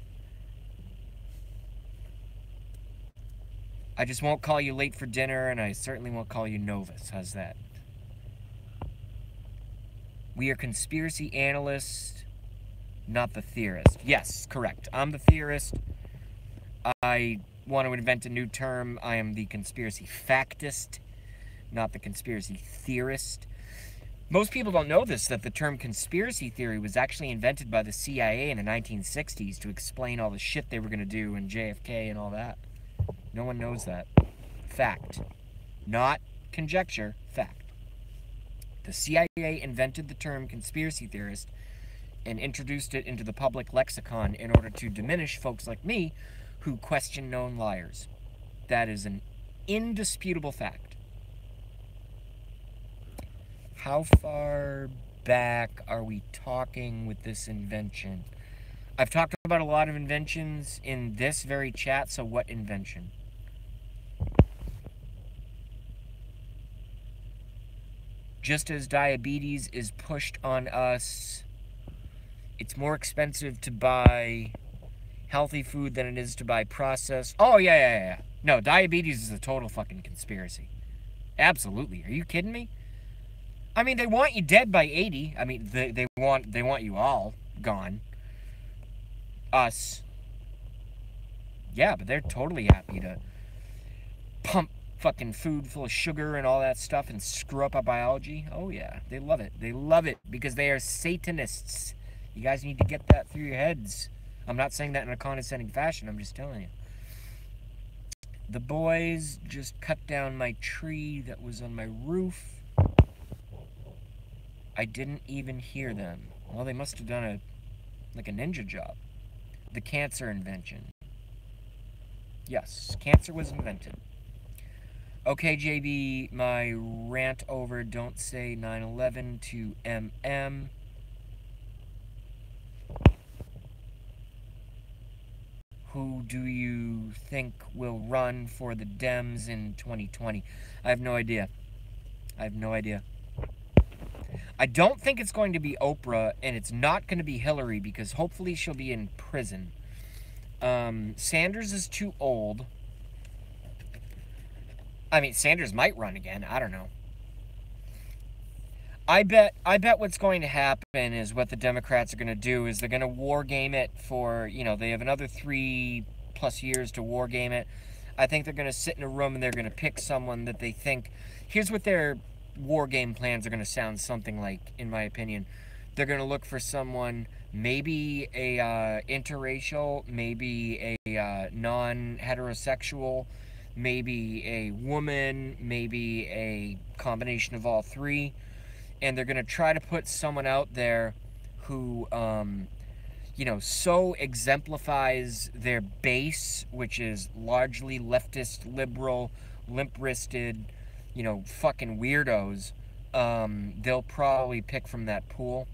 I just won't call you late for dinner, and I certainly won't call you Novus. How's that? We are conspiracy analysts, not the theorist. Yes, correct. I'm the theorist. I want to invent a new term. I am the conspiracy factist, not the conspiracy theorist. Most people don't know this, that the term conspiracy theory was actually invented by the CIA in the 1960s to explain all the shit they were going to do in JFK and all that. No one knows that. Fact. Not conjecture, fact. The CIA invented the term conspiracy theorist and introduced it into the public lexicon in order to diminish folks like me who question known liars. That is an indisputable fact. How far back are we talking with this invention? I've talked about a lot of inventions in this very chat, so what invention? Just as diabetes is pushed on us, it's more expensive to buy healthy food than it is to buy processed. Oh, yeah. No, diabetes is a total fucking conspiracy. Absolutely. Are you kidding me? I mean, they want you dead by 80. I mean, they want you all gone. Us. Yeah, but they're totally happy to pump fucking food full of sugar and all that stuff and screw up our biology. Oh, yeah. They love it. They love it because they are Satanists. You guys need to get that through your heads. I'm not saying that in a condescending fashion. I'm just telling you. The boys just cut down my tree that was on my roof. I didn't even hear them. Well, they must have done a ninja job. The cancer invention. Yes, cancer was invented. Okay, JB, my rant over. Don't say 9/11 to MM. Who do you think will run for the Dems in 2020? I have no idea. I don't think it's going to be Oprah, and it's not going to be Hillary, because hopefully she'll be in prison. Sanders is too old. I mean, Sanders might run again. I don't know. I bet what's going to happen is what the Democrats are going to do is they're going to war game it for, they have another 3+ years to war game it. I think they're going to sit in a room and they're going to pick someone that they think, here's what their war game plans are going to sound something like, in my opinion. They're going to look for someone, maybe a interracial, maybe a non-heterosexual, maybe a woman, maybe a combination of all three. And they're going to try to put someone out there who, so exemplifies their base, which is largely leftist, liberal, limp-wristed, fucking weirdos. They'll probably pick from that pool,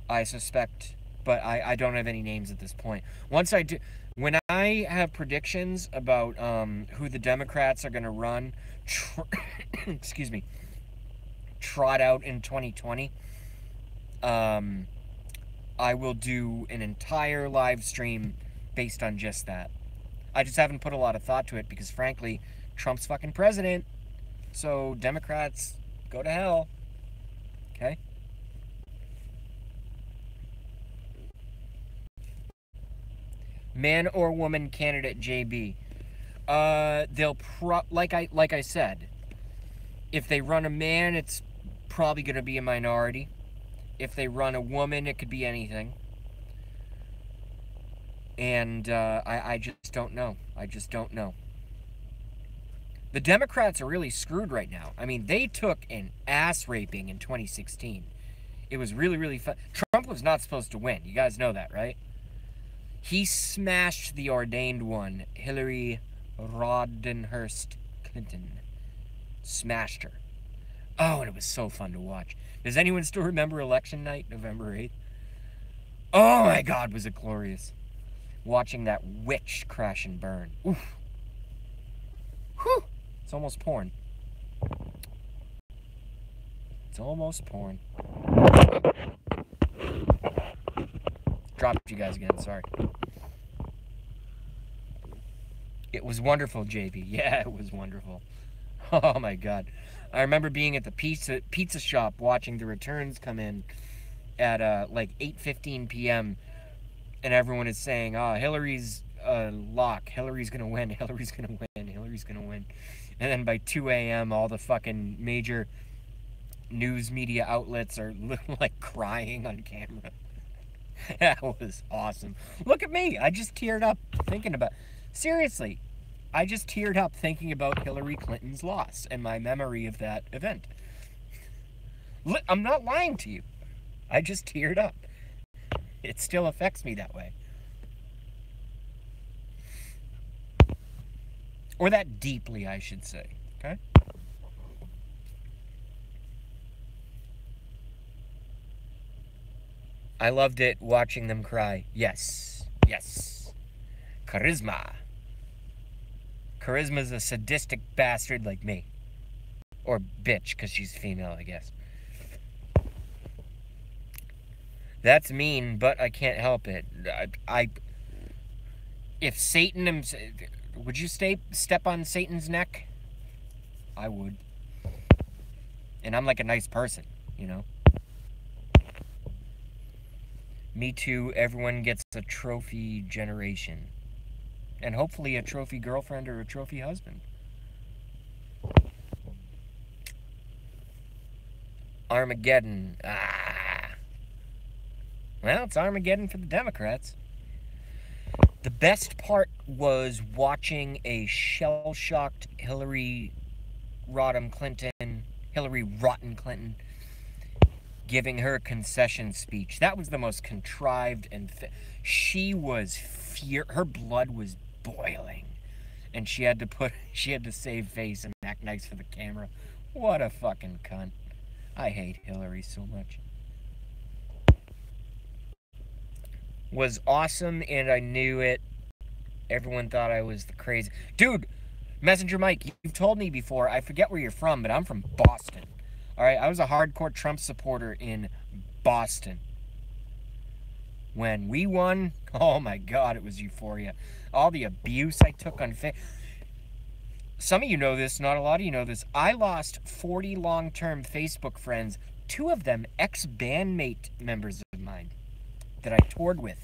I suspect. But I don't have any names at this point. Once I do, when I have predictions about who the Democrats are going to run, excuse me, trot out in 2020, I will do an entire live stream based on just that. I just haven't put a lot of thought to it because, frankly, Trump's fucking president. So, Democrats, go to hell. Okay? Man or woman candidate, JB. They'll like I said, if they run a man, it's probably going to be a minority. If they run a woman, it could be anything. And I just don't know. I just don't know. The Democrats are really screwed right now. I mean, they took an ass raping in 2016. It was really, really fun. Trump was not supposed to win. You guys know that, right? He smashed the ordained one, Hillary Roddenhurst Clinton. Smashed her. Oh, and it was so fun to watch. Does anyone still remember election night, November 8th? Oh my God, was it glorious. Watching that witch crash and burn. Oof. Whew. It's almost porn. It's almost porn. Dropped you guys again, sorry. It was wonderful, JB. Yeah, it was wonderful. Oh my God. I remember being at the pizza shop watching the returns come in at like 8:15 p.m. and everyone is saying, "Oh, Hillary's lock. Hillary's gonna win. Hillary's gonna win. Hillary's gonna win." And then by 2 a.m., all the fucking major news media outlets are like crying on camera. That was awesome. Look at me. I just teared up thinking about... Seriously, I just teared up thinking about Hillary Clinton's loss and my memory of that event. I'm not lying to you. I just teared up. It still affects me that way. Or that deeply, I should say. Okay? I loved it watching them cry. Yes. Yes. Charisma. Charisma's a sadistic bastard like me. Or bitch, because she's female, I guess. That's mean, but I can't help it. If Satan... Would you step on Satan's neck? I would. And I'm like a nice person, you know? Me too, everyone gets a trophy generation. And hopefully a trophy girlfriend or a trophy husband. Armageddon. Ah. Well, it's Armageddon for the Democrats. The best part was watching a shell-shocked Hillary Rotten Clinton giving her concession speech. That was the most contrived and she was her blood was boiling, and she had to save face and act nice for the camera. What a fucking cunt. I hate Hillary so much. Was awesome, and I knew it. Everyone thought I was the crazy dude. Messenger Mike, you've told me before, I forget where you're from, but I'm from Boston. Alright, I was a hardcore Trump supporter in Boston. When we won, oh my God, it was euphoria. All the abuse I took on some of you know this, not a lot of you know this. I lost 40 long-term Facebook friends, 2 of them ex-bandmate members of mine that I toured with.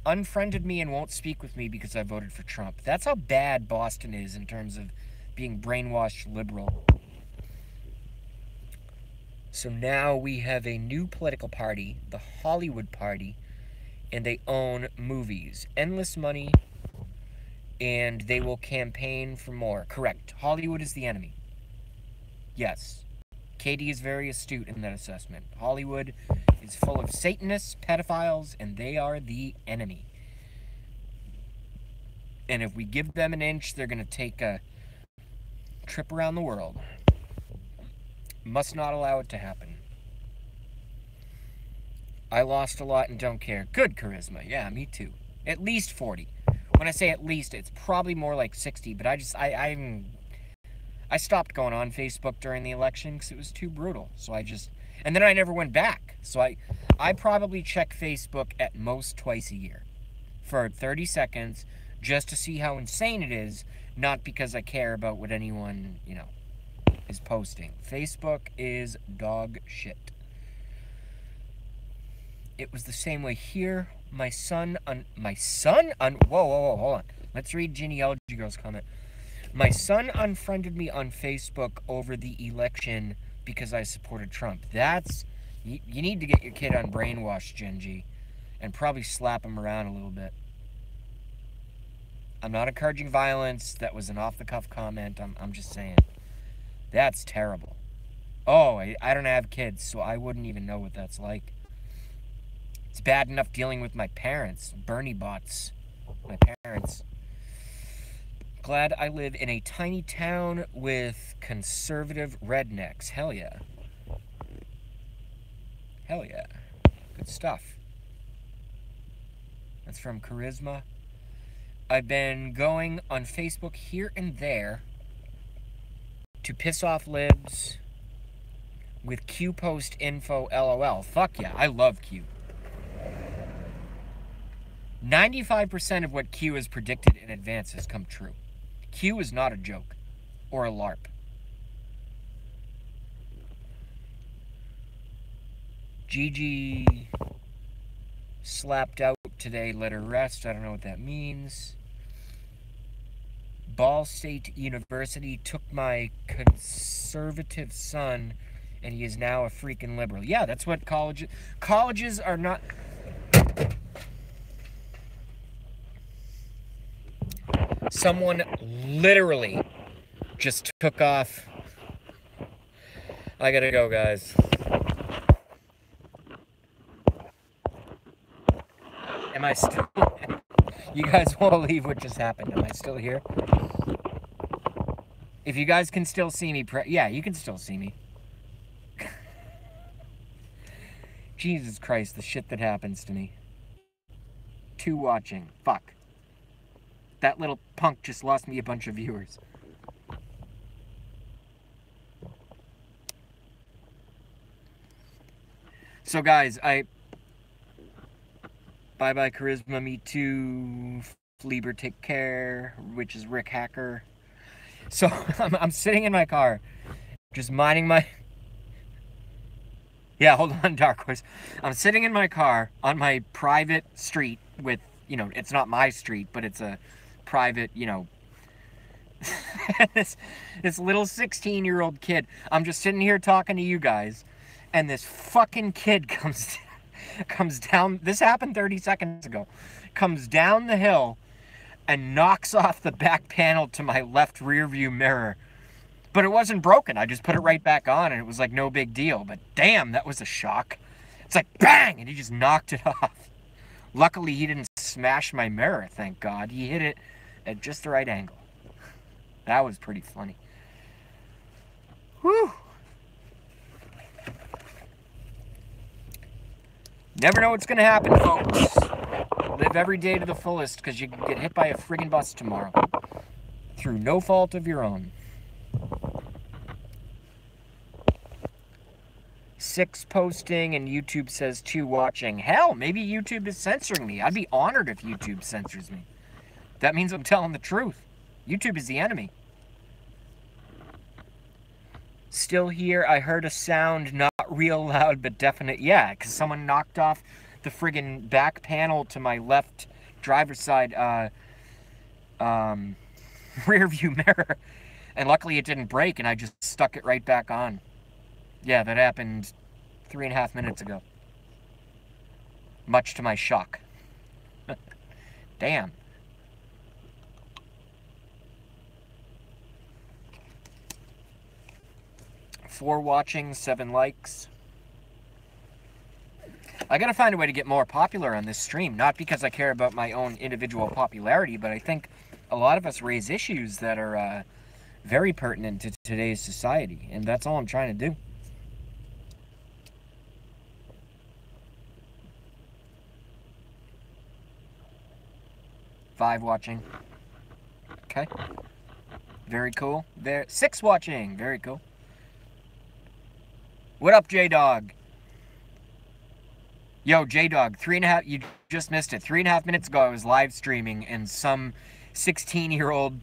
Unfriended me and won't speak with me because I voted for Trump. That's how bad Boston is in terms of being brainwashed liberal. So now we have a new political party, the Hollywood Party, and they own movies. Endless money, and they will campaign for more. Correct. Hollywood is the enemy. Yes. Katie is very astute in that assessment. Hollywood is full of Satanists, pedophiles, and they are the enemy. And if we give them an inch, they're going to take a trip around the world. Must not allow it to happen. I lost a lot and don't care. Good charisma. Yeah, me too. At least 40. When I say at least, it's probably more like 60, but I stopped going on Facebook during the election because it was too brutal. So and then I never went back. So I probably check Facebook at most twice a year. for 30 seconds just to see how insane it is, not because I care about what anyone, you know, is posting. Facebook is dog shit. It was the same way here. My son, whoa, hold on. Let's read Genealogy Girl's comment. My son unfriended me on Facebook over the election because I supported Trump. That's, you need to get your kid unbrainwashed, Genji, and probably slap him around a little bit. I'm not encouraging violence. That was an off-the-cuff comment. I'm just saying. That's terrible. Oh, I don't have kids, so I wouldn't even know what that's like. It's bad enough dealing with my parents. Bernie bots. My parents. Glad I live in a tiny town with conservative rednecks. Hell yeah. Hell yeah. Good stuff. That's from Charisma. I've been going on Facebook here and there to piss off libs with Q post info LOL. Fuck yeah, I love Q. 95% of what Q has predicted in advance has come true. Q is not a joke or a LARP. Gigi slapped out today, let her rest. I don't know what that means. Ball State University took my conservative son and he is now a freaking liberal. Yeah, that's what colleges are not. Someone literally just took off. I gotta go, guys. Am I still... You guys won't believe what just happened. Am I still here? If you guys can still see me, yeah, you can still see me. Jesus Christ, the shit that happens to me. 2 watching. Fuck. That little punk just lost me a bunch of viewers. So guys, bye-bye Charisma, me too, Fleeber, take care, which is Rick Hacker. So, I'm sitting in my car, just minding my... Yeah, hold on, Dark Horse. I'm sitting in my car on my private street with, you know, it's not my street, but it's a private, you know... this little 16-year-old kid. I'm just sitting here talking to you guys, and this fucking kid comes down, this happened 30 seconds ago, comes down the hill and knocks off the back panel to my left rear view mirror. But it wasn't broken. I just put it right back on and it was like no big deal. But damn, that was a shock. It's like bang, and he just knocked it off. Luckily, he didn't smash my mirror, thank God. He hit it at just the right angle. That was pretty funny. Whew. Never know what's going to happen, folks. Live every day to the fullest, because you can get hit by a friggin' bus tomorrow. Through no fault of your own. 6 posting, and YouTube says 2 watching. Hell, maybe YouTube is censoring me. I'd be honored if YouTube censors me. That means I'm telling the truth. YouTube is the enemy. Still here, I heard a sound, not real loud, but definite. Yeah, because someone knocked off the friggin' back panel to my left driver's side rear view mirror. And luckily it didn't break, and I just stuck it right back on. Yeah, that happened 3.5 minutes ago. Much to my shock. Damn. Four watching, 7 likes. I gotta find a way to get more popular on this stream. Not because I care about my own individual popularity, but I think a lot of us raise issues that are very pertinent to today's society. And that's all I'm trying to do. Five watching. Okay. Very cool. There. 6 watching. Very cool. What up, J-Dog? Yo, J-Dog, 3.5, you just missed it. 3.5 minutes ago, I was live streaming, and some 16-year-old,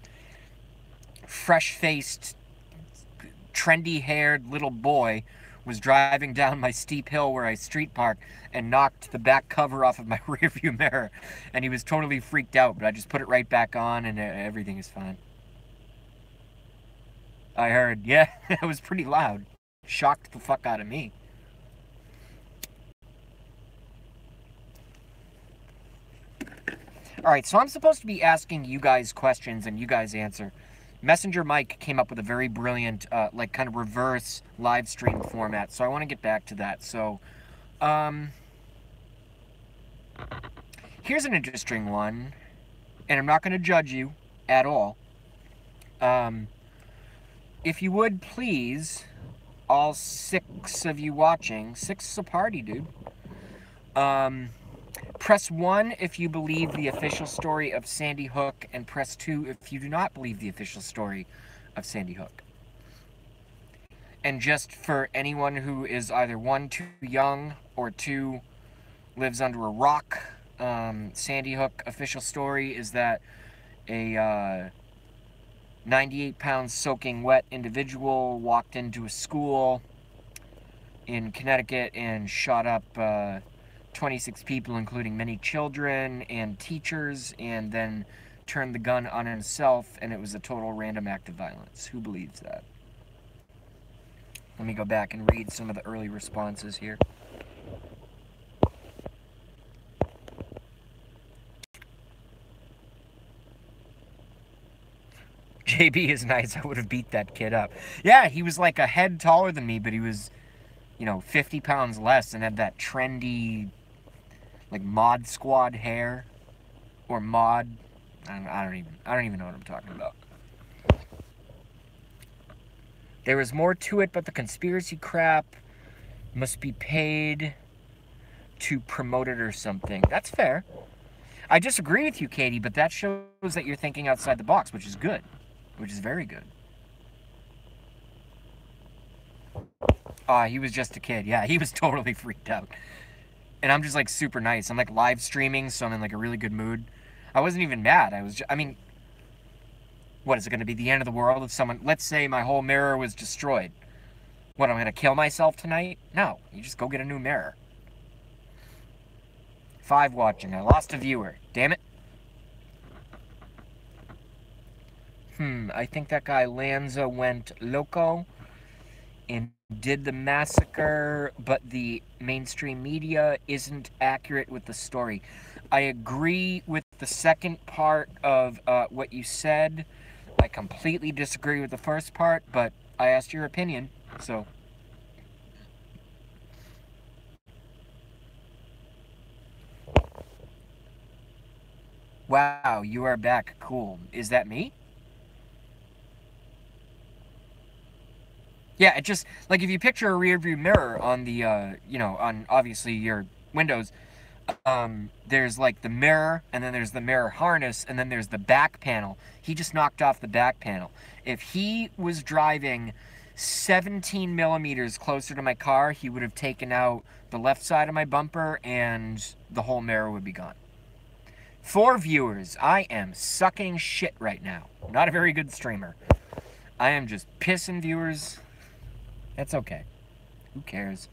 fresh-faced, trendy-haired little boy was driving down my steep hill where I street park and knocked the back cover off of my rearview mirror, and he was totally freaked out, but I just put it right back on, and everything is fine. I heard, yeah, it was pretty loud. Shocked the fuck out of me. Alright, so I'm supposed to be asking you guys questions and you guys answer. Messenger Mike came up with a very brilliant, like, kind of reverse live stream format, so I want to get back to that. So, here's an interesting one, and I'm not going to judge you at all. If you would, please, all 6 of you watching, 6 is a party, dude. Press 1 if you believe the official story of Sandy Hook, and press 2 if you do not believe the official story of Sandy Hook. And just for anyone who is either 1, too young, or 2, lives under a rock, Sandy Hook official story is that a 98-pound soaking wet individual walked into a school in Connecticut and shot up 26 people, including many children and teachers, and then turned the gun on himself, and it was a total random act of violence. Who believes that? Let me go back and read some of the early responses here. JB is nice. I would have beat that kid up. Yeah, he was like a head taller than me, but he was, you know, 50 pounds less and had that trendy, like, Mod Squad hair. Or Mod. I don't even know what I'm talking about. There was more to it, but the conspiracy crap must be paid to promote it or something. That's fair. I disagree with you, Katie, but that shows that you're thinking outside the box, which is good. Which is very good. He was just a kid. Yeah, he was totally freaked out. And I'm just, like, super nice. I'm, like, live streaming, so I'm in, like, a really good mood. I wasn't even mad. I was just, I mean, what, is it going to be the end of the world if someone, let's say my whole mirror was destroyed. What, I'm going to kill myself tonight? No, you just go get a new mirror. 5 watching. I lost a viewer. Damn it. I think that guy Lanza went loco and did the massacre, but the mainstream media isn't accurate with the story. I agree with the second part of what you said. I completely disagree with the first part, but I asked your opinion, so. Wow, you are back. Cool. Is that me? Yeah, it just, like, if you picture a rear view mirror on the, you know, on, obviously, your windows, there's, like, the mirror, and then there's the mirror harness, and then there's the back panel. He just knocked off the back panel. If he was driving 17 millimeters closer to my car, he would have taken out the left side of my bumper, and the whole mirror would be gone. 4 viewers. I am sucking shit right now. Not a very good streamer. I am just pissing viewers. That's okay. Who cares?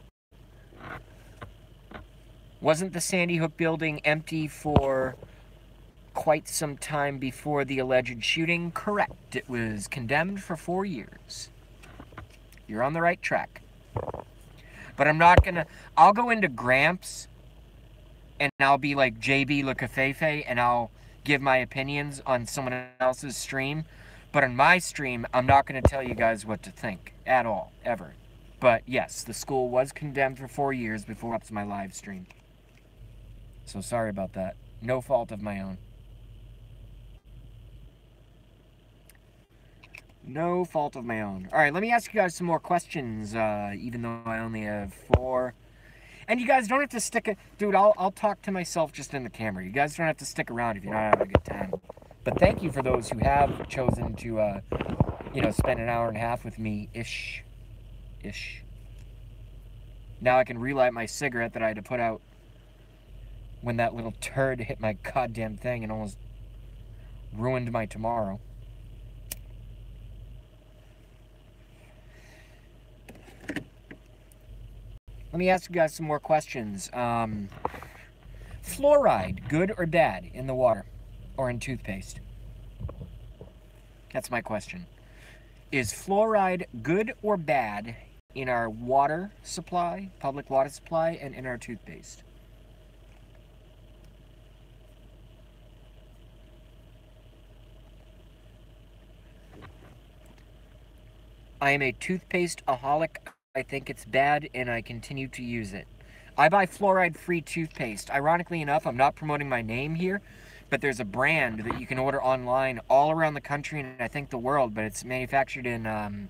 Wasn't the Sandy Hook building empty for quite some time before the alleged shooting? Correct. It was condemned for 4 years. You're on the right track. But I'm not gonna... I'll go into Gramps, and I'll be like JB Le Cafefe, and I'll give my opinions on someone else's stream. But on my stream, I'm not going to tell you guys what to think at all, ever. But yes, the school was condemned for 4 years before up to my live stream. So sorry about that. No fault of my own. No fault of my own. All right, let me ask you guys some more questions, even though I only have 4. And you guys don't have to stick it. Dude, I'll talk to myself just in the camera. You guys don't have to stick around if you're not having a good time. But thank you for those who have chosen to, you know, spend an hour and a half with me, ish. Now I can relight my cigarette that I had to put out when that little turd hit my goddamn thing and almost ruined my tomorrow. Let me ask you guys some more questions. Fluoride, good or bad in the water or in toothpaste? That's my question. Is fluoride good or bad in our water supply, public water supply, and in our toothpaste? I am a toothpaste-aholic. I think it's bad, and I continue to use it. I buy fluoride-free toothpaste. Ironically enough, I'm not promoting my name here, but there's a brand that you can order online all around the country and I think the world, but it's manufactured in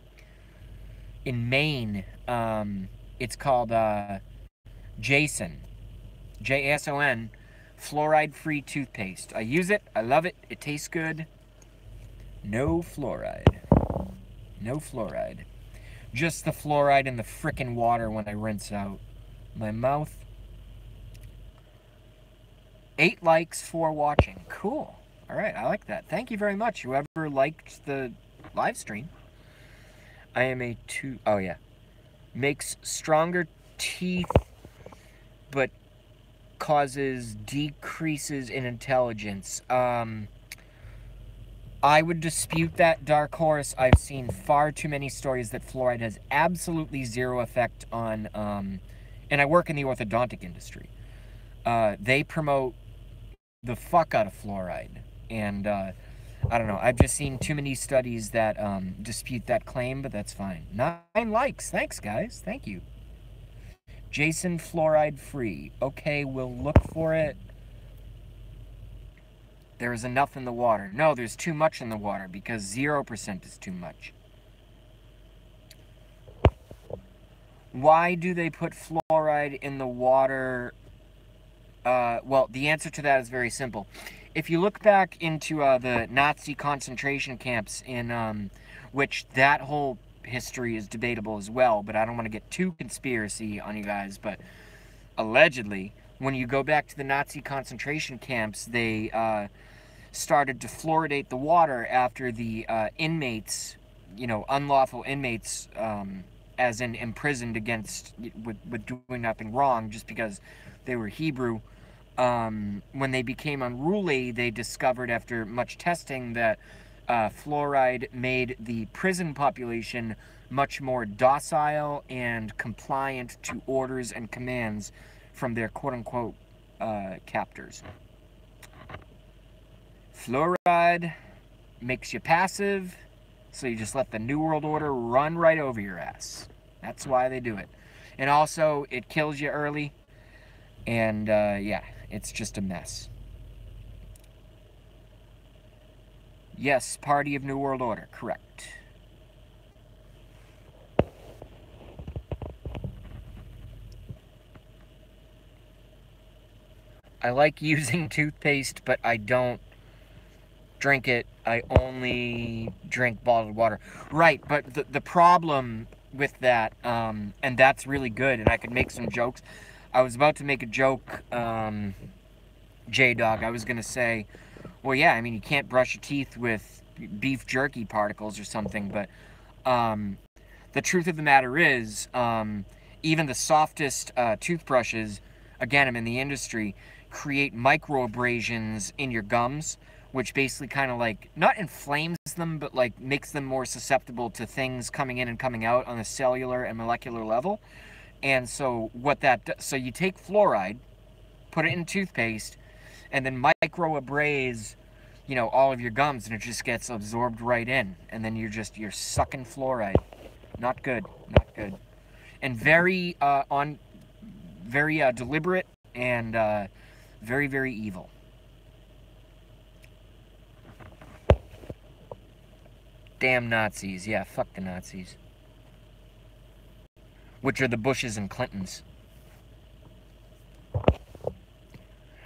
Maine. It's called Jason, Jason, fluoride-free toothpaste. I use it. I love it. It tastes good. No fluoride. No fluoride. Just the fluoride in the frickin' water when I rinse out my mouth. 8 likes for watching. Cool. All right, I like that. Thank you very much, whoever liked the live stream. I am a oh yeah. Makes stronger teeth, but causes decreases in intelligence. I would dispute that, Dark Horse. I've seen far too many stories that fluoride has absolutely zero effect on, and I work in the orthodontic industry. They promote the fuck out of fluoride, and I don't know, I've just seen too many studies that dispute that claim, but that's fine. 9 likes, thanks guys, thank you. Jason, fluoride free. Okay, we'll look for it. There is enough in the water. No, there's too much in the water because 0% is too much. Why do they put fluoride in the water? Well, the answer to that is very simple. If you look back into the Nazi concentration camps, in which that whole history is debatable as well, but I don't want to get too conspiracy on you guys, but allegedly, when you go back to the Nazi concentration camps, they started to fluoridate the water after the inmates, you know, unlawful inmates, as in imprisoned against, with doing nothing wrong just because they were Hebrew. When they became unruly, they discovered after much testing that fluoride made the prison population much more docile and compliant to orders and commands from their quote-unquote captors. Fluoride makes you passive, so you just let the New World Order run right over your ass. That's why they do it. And also, it kills you early, and yeah, it's just a mess. Yes, Party of New World Order, correct. I like using toothpaste, but I don't drink it. I only drink bottled water. Right, but the problem with that, and that's really good, and I could make some jokes. I was about to make a joke, J-Dog. I was going to say, well, yeah, I mean, you can't brush your teeth with beef jerky particles or something, but the truth of the matter is, even the softest toothbrushes, again, I'm in the industry, create microabrasions in your gums, which basically kind of like, not inflames them, but like makes them more susceptible to things coming in and coming out on a cellular and molecular level. And so what that, so you take fluoride, put it in toothpaste, and then microabrase, you know, all of your gums, and it just gets absorbed right in. And then you're sucking fluoride. Not good, not good. And very, deliberate and very, very evil. Damn Nazis. Yeah, fuck the Nazis. Which are the Bushes and Clintons.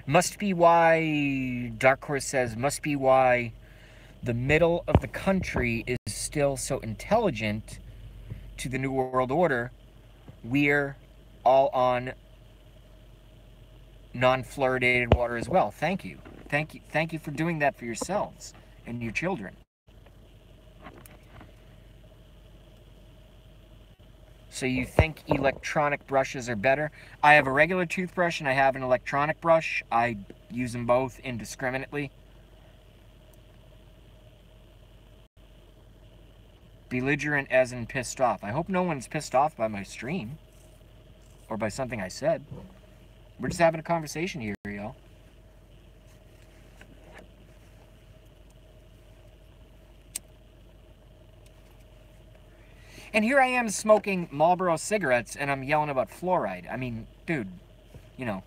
Must be why, Dark Horse says, must be why the middle of the country is still so intelligent to the New World Order. We're all on non-fluoridated water as well. Thank you. Thank you for doing that for yourselves and your children. So you think electronic brushes are better? I have a regular toothbrush and I have an electronic brush. I use them both indiscriminately. Belligerent as in pissed off. I hope no one's pissed off by my stream. Or by something I said. We're just having a conversation here, y'all. And here I am smoking Marlboro cigarettes and I'm yelling about fluoride. I mean, dude, you know,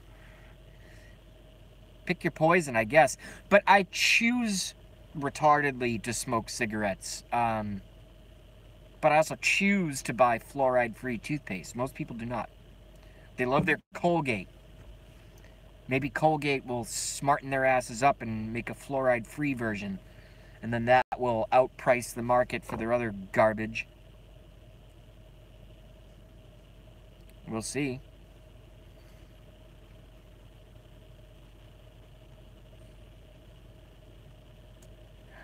pick your poison, I guess. But I choose retardedly to smoke cigarettes. But I also choose to buy fluoride-free toothpaste. Most people do not. They love their Colgate. Maybe Colgate will smarten their asses up and make a fluoride-free version. And then that will outprice the market for their other garbage. We'll see.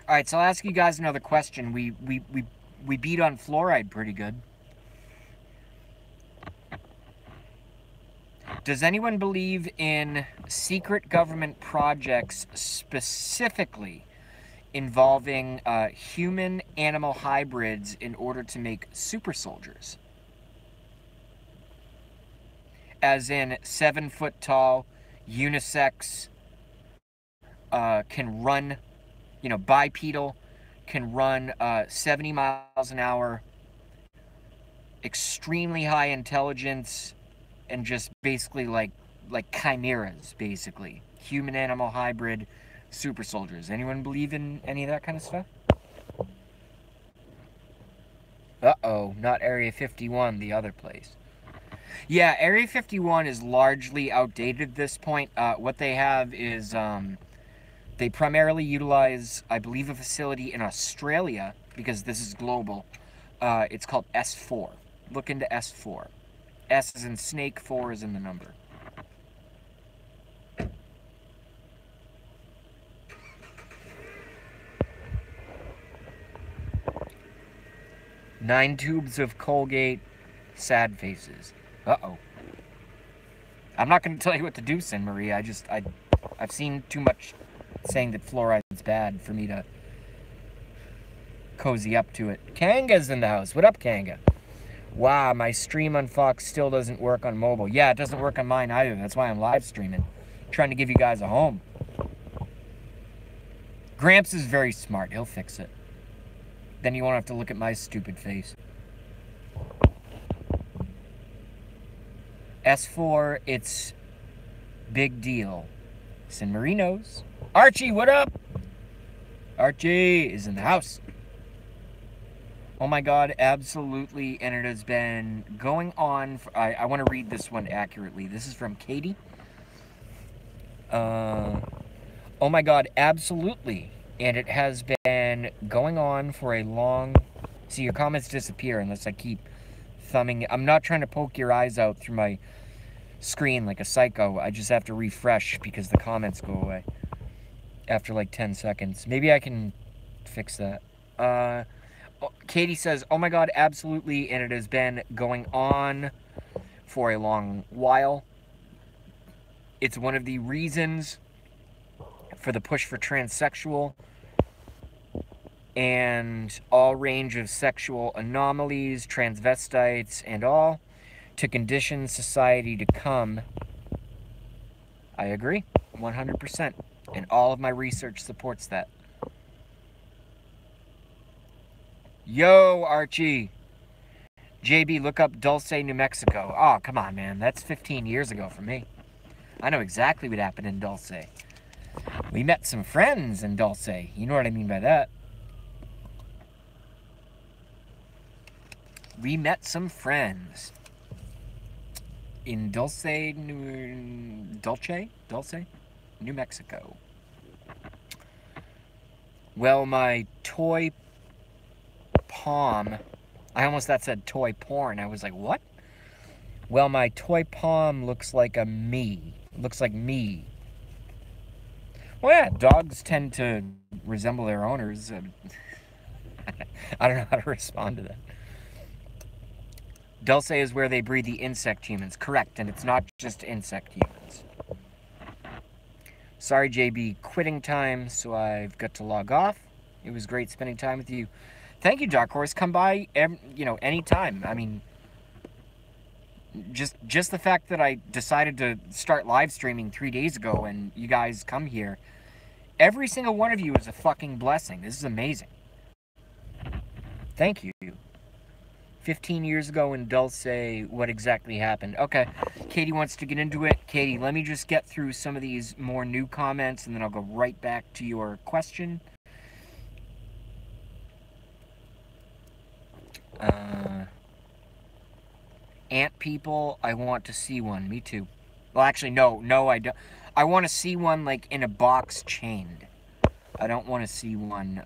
All right, so I'll ask you guys another question. We beat on fluoride pretty good. Does anyone believe in secret government projects specifically involving human-animal hybrids in order to make super soldiers? As in 7-foot-tall, unisex, can run, you know, bipedal, can run 70 miles an hour, extremely high intelligence, and just basically like chimeras, basically. Human-animal hybrid super soldiers. Anyone believe in any of that kind of stuff? Uh-oh, not Area 51, the other place. Yeah, Area 51 is largely outdated at this point. What they have is, they primarily utilize, I believe, a facility in Australia, because this is global. It's called S4. Look into S4. S is in snake, 4 is in the number. Nine tubes of Colgate, sad faces. Uh-oh. I'm not going to tell you what to do, Sin Marie. I've seen too much saying that fluoride's bad for me to cozy up to it. Kanga's in the house. What up, Kanga? Wow, my stream on Fox still doesn't work on mobile. Yeah, it doesn't work on mine either. That's why I'm live streaming. Trying to give you guys a home. Gramps is very smart. He'll fix it. Then you won't have to look at my stupid face. S4, it's big deal. San Marinos. Archie, what up? Archie is in the house. Oh my god, absolutely. And it has been going on for, I want to read this one accurately. This is from Katie. Oh my god, absolutely. And it has been going on for a long... See, your comments disappear unless I keep thumbing. I'm not trying to poke your eyes out through my screen like a psycho. I just have to refresh because the comments go away after like 10 seconds. Maybe I can fix that. Katie says, oh my god, absolutely. And it has been going on for a long while. It's one of the reasons for the push for transsexual and all range of sexual anomalies, transvestites, and all, to condition society to come. I agree, 100%. And all of my research supports that. Yo, Archie. JB, look up Dulce, New Mexico. Oh, come on, man. That's 15 years ago for me. I know exactly what happened in Dulce. We met some friends in Dulce. You know what I mean by that. We met some friends in Dulce, New Mexico. Well, my toy palm, I almost said toy porn. I was like, what? Well, my toy palm looks like a me. Looks like me. Well, yeah, dogs tend to resemble their owners. I don't know how to respond to that. Dulce is where they breed the insect humans. Correct, and it's not just insect humans. Sorry, JB, quitting time, so I've got to log off. It was great spending time with you. Thank you, Dark Horse. Come by, anytime. I mean, just the fact that I decided to start live streaming 3 days ago and you guys come here, every single one of you is a fucking blessing. This is amazing. Thank you. 15 years ago in Dulce, what exactly happened? Okay, Katie wants to get into it. Katie, let me just get through some of these more new comments and then I'll go right back to your question. Ant people, I want to see one. Me too. Well, actually, no, I don't. I want to see one, like, in a box chained. I don't want to see one,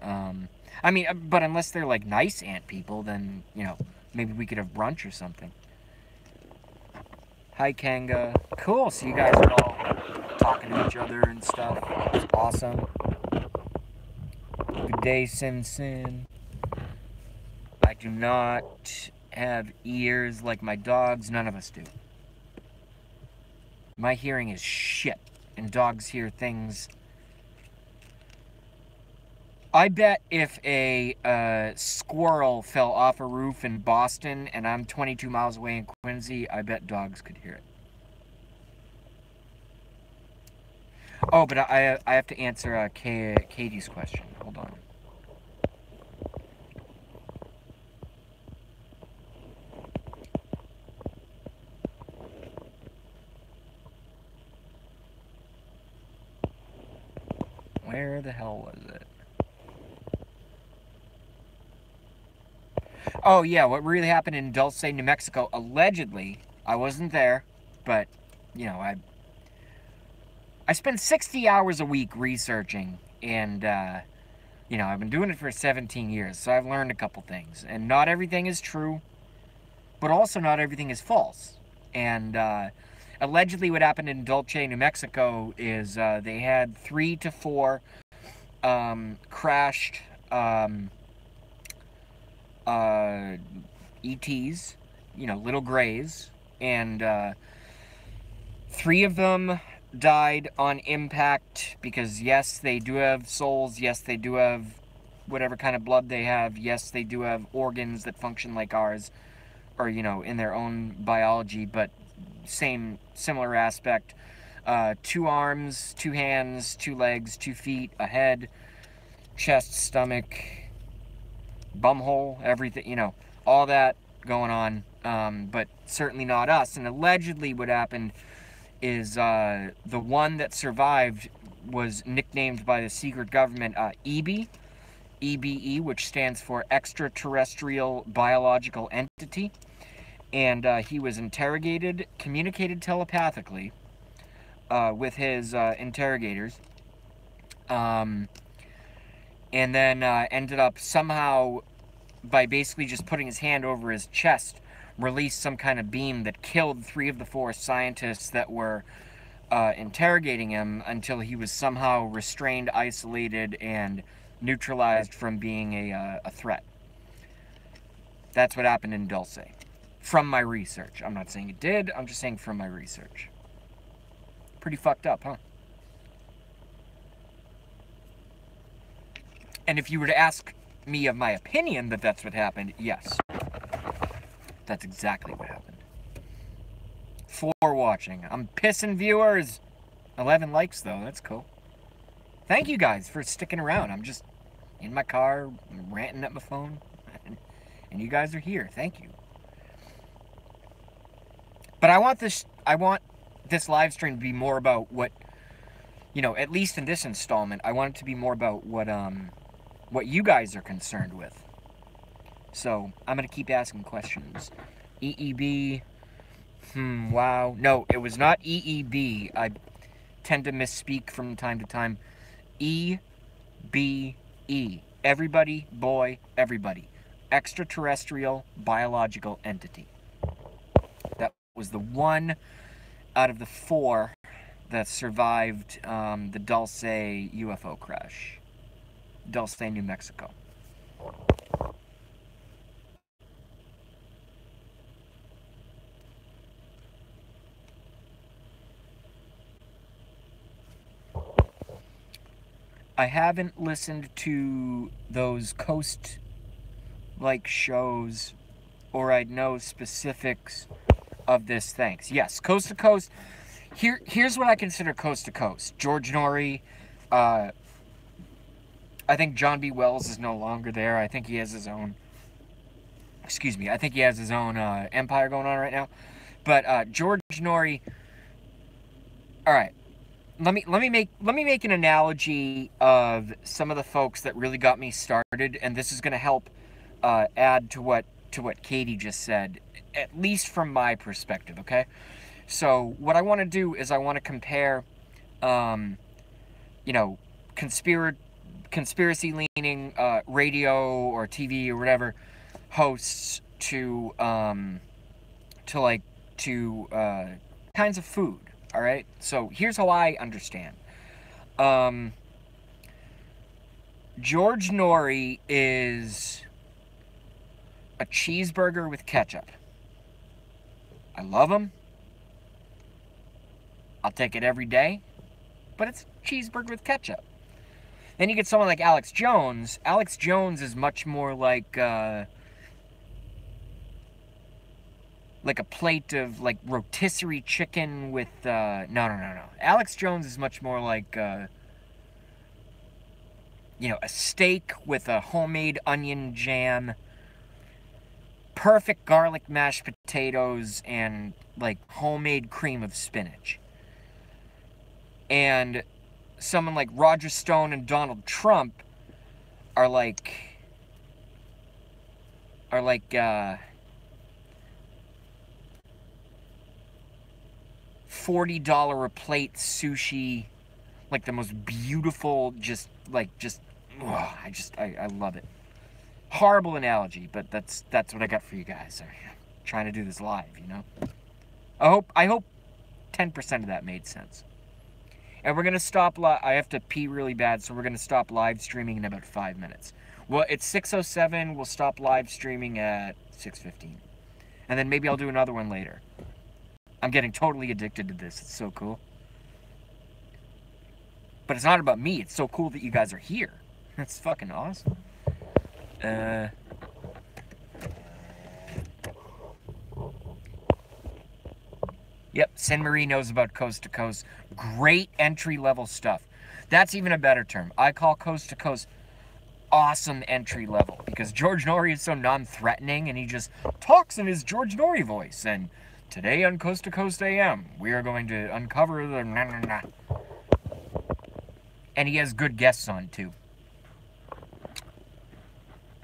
I mean, but unless they're, like, nice ant people, then, maybe we could have brunch or something. Hi, Kanga. Cool, so you guys are all talking to each other and stuff. It's awesome. Good day, Sin Sin. I do not have ears like my dogs. None of us do. My hearing is shit, and dogs hear things. I bet if a squirrel fell off a roof in Boston and I'm 22 miles away in Quincy, I bet dogs could hear it. Oh, but I have to answer Katie's question. Hold on. Where the hell was it? Oh, yeah, what really happened in Dulce, New Mexico, allegedly, I wasn't there, but, I spend 60 hours a week researching, and, I've been doing it for 17 years, so I've learned a couple things. And not everything is true, but also not everything is false. And, allegedly what happened in Dulce, New Mexico is they had 3 to 4 crashed ETs, little grays, and 3 of them died on impact because, yes, they do have souls, yes, they do have whatever kind of blood they have, yes, they do have organs that function like ours, or, in their own biology, but similar aspect. 2 arms, 2 hands, 2 legs, 2 feet, a head, chest, stomach, bumhole, everything, all that going on, but certainly not us. And allegedly what happened is the one that survived was nicknamed by the secret government EBE, EBE, which stands for Extraterrestrial Biological Entity. And he was interrogated, communicated telepathically with his interrogators, and then ended up somehow, by basically just putting his hand over his chest, released some kind of beam that killed 3 of the 4 scientists that were interrogating him until he was somehow restrained, isolated, and neutralized from being a threat. That's what happened in Dulce. From my research. I'm not saying it did, I'm just saying from my research. Pretty fucked up, huh? And if you were to ask me of my opinion that that's what happened, yes. That's exactly what happened. For watching. I'm pissing viewers. 11 likes, though. That's cool. Thank you guys for sticking around. I'm just in my car, ranting at my phone. And you guys are here. Thank you. But I want this live stream to be more about what, at least in this installment, I want it to be more about what you guys are concerned with. So, I'm going to keep asking questions. EEB, wow. No, it was not EEB. I tend to misspeak from time to time. EBE. Everybody, boy, everybody. Extraterrestrial biological entity. That was the one out of the 4 that survived the Dulce UFO crash. Dulce, New Mexico. I haven't listened to those Coast-like shows, or I'd know specifics of this. Thanks. Yes, Coast to Coast. Here's what I consider Coast to Coast. George Norrie. I think John B. Wells is no longer there. I think he has his own. Excuse me. I think he has his own empire going on right now. But George Norrie. All right. Let me make an analogy of some of the folks that really got me started, and this is going to help add to what Katie just said, at least from my perspective. Okay, so what I want to do is I want to compare, you know, conspiracy leaning radio or TV or whatever hosts to kinds of food. All right, so here's how I understand. George Norrie is a cheeseburger with ketchup. I love him. I'll take it every day, but it's cheeseburger with ketchup. Then you get someone like Alex Jones. Alex Jones is much more like a plate of like rotisserie chicken with no. Alex Jones is much more like you know, a steak with a homemade onion jam, perfect garlic mashed potatoes, and like homemade cream of spinach. And someone like Roger Stone and Donald Trump are like $40 a plate sushi, like the most beautiful, I love it. Horrible analogy, but that's what I got for you guys. I'm trying to do this live, you know. I hope 10% of that made sense. And we're gonna stop. I have to pee really bad, so we're gonna stop live streaming in about 5 minutes. Well, it's 6:07. We'll stop live streaming at 6:15, and then maybe I'll do another one later. I'm getting totally addicted to this. It's so cool. But it's not about me. It's so cool that you guys are here. That's fucking awesome. Yep, Sin Marie knows about Coast to Coast. Great entry-level stuff. That's even a better term. I call Coast to Coast awesome entry level, because George Norrie is so non-threatening, and he just talks in his George Norrie voice. And today on Coast to Coast AM, we are going to uncover the na-na-na. And he has good guests on, too.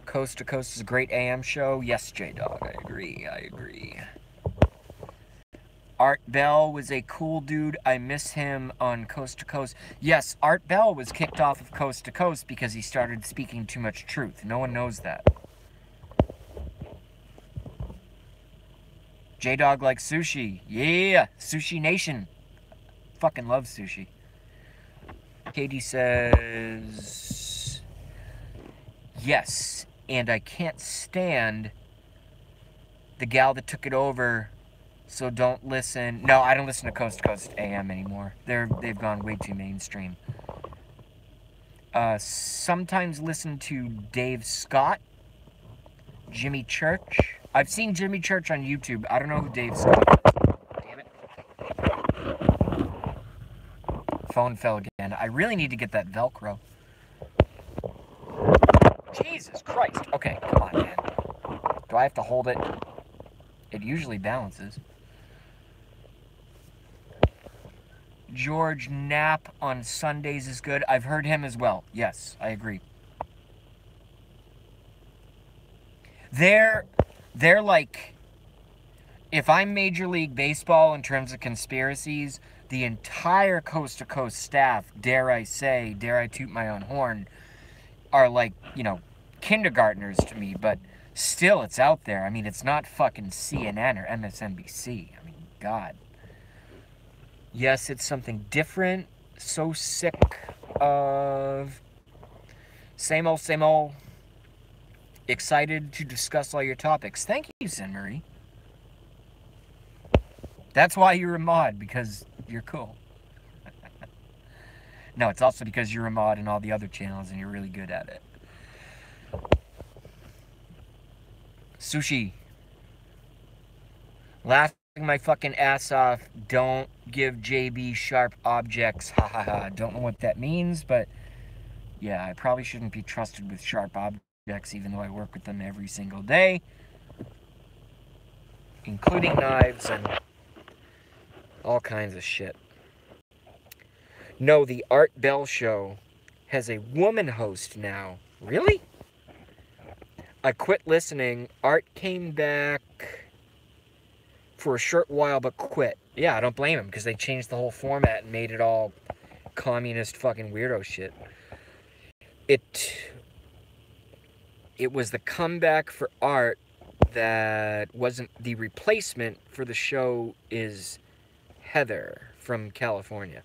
Coast to Coast is a great AM show. Yes, J-Dog, I agree. Art Bell was a cool dude. I miss him on Coast to Coast. Yes, Art Bell was kicked off of Coast to Coast because he started speaking too much truth. No one knows that. J-Dog likes sushi. Yeah, Sushi Nation. Fucking love sushi. Katie says, yes, and I can't stand the gal that took it over, so don't listen. No, I don't listen to Coast AM anymore. They've gone way too mainstream. Sometimes listen to Dave Scott, Jimmy Church. I've seen Jimmy Church on YouTube. I don't know who Dave Scott is. Damn it. Phone fell again. I really need to get that Velcro. Jesus Christ. Okay, come on, man. Do I have to hold it? It usually balances. George Knapp on Sundays is good. I've heard him as well. Yes, I agree. They're like, if I'm Major League Baseball in terms of conspiracies, the entire Coast to Coast staff, dare I toot my own horn, are like, you know, kindergartners to me, but still it's out there. I mean, it's not fucking CNN or MSNBC. I mean, God. Yes, it's something different. So sick of same old, same old. Excited to discuss all your topics. Thank you, Sin Marie. That's why you're a mod, because you're cool. No, it's also because you're a mod in all the other channels and you're really good at it. Sushi. Laughing my fucking ass off. Don't give JB sharp objects. Ha ha ha. Don't know what that means, but yeah, I probably shouldn't be trusted with sharp objects, even though I work with them every single day, including knives and all kinds of shit. No, the Art Bell Show has a woman host now. Really? I quit listening. Art came back for a short while, but quit. Yeah, I don't blame him, because they changed the whole format and made it all communist fucking weirdo shit. It was the comeback for Art that wasn't the replacement for the show is Heather from California.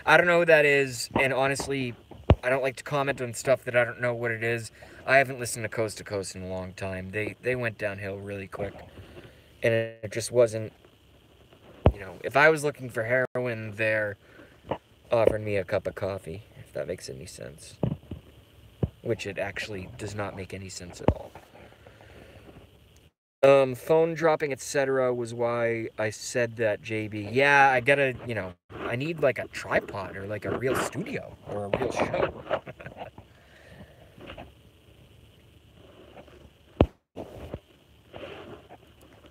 I don't know who that is, and honestly, I don't like to comment on stuff that I don't know what it is. I haven't listened to Coast in a long time. They went downhill really quick, and it just wasn't, you know, if I was looking for heroin, they're offering me a cup of coffee, if that makes any sense. Which it actually does not make any sense at all. Phone dropping, etc. was why I said that, JB. Yeah, I gotta, you know, I need like a tripod or like a real studio or a real show.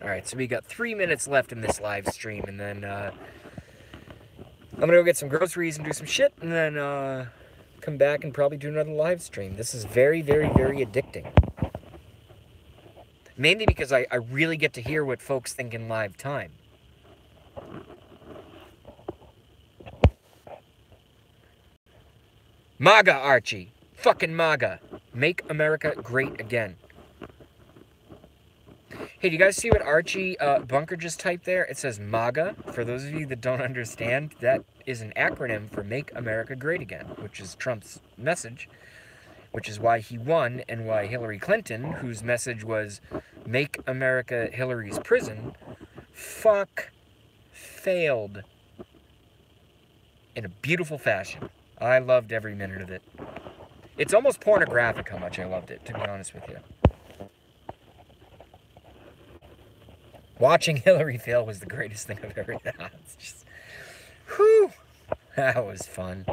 Alright, so we got 3 minutes left in this live stream, and then, I'm gonna go get some groceries and do some shit, and then, come back and probably do another live stream. This is very, very, very addicting. Mainly because I really get to hear what folks think in live time. MAGA, Archie. Fucking MAGA. Make America great again. Hey, do you guys see what Archie Bunker just typed there? It says MAGA. For those of you that don't understand, that is an acronym for Make America Great Again, which is Trump's message, which is why he won, and why Hillary Clinton, whose message was Make America Hillary's prison, failed in a beautiful fashion. I loved every minute of it. It's almost pornographic how much I loved it, to be honest with you. Watching Hillary fail was the greatest thing I've ever done. It's just, whew, that was fun.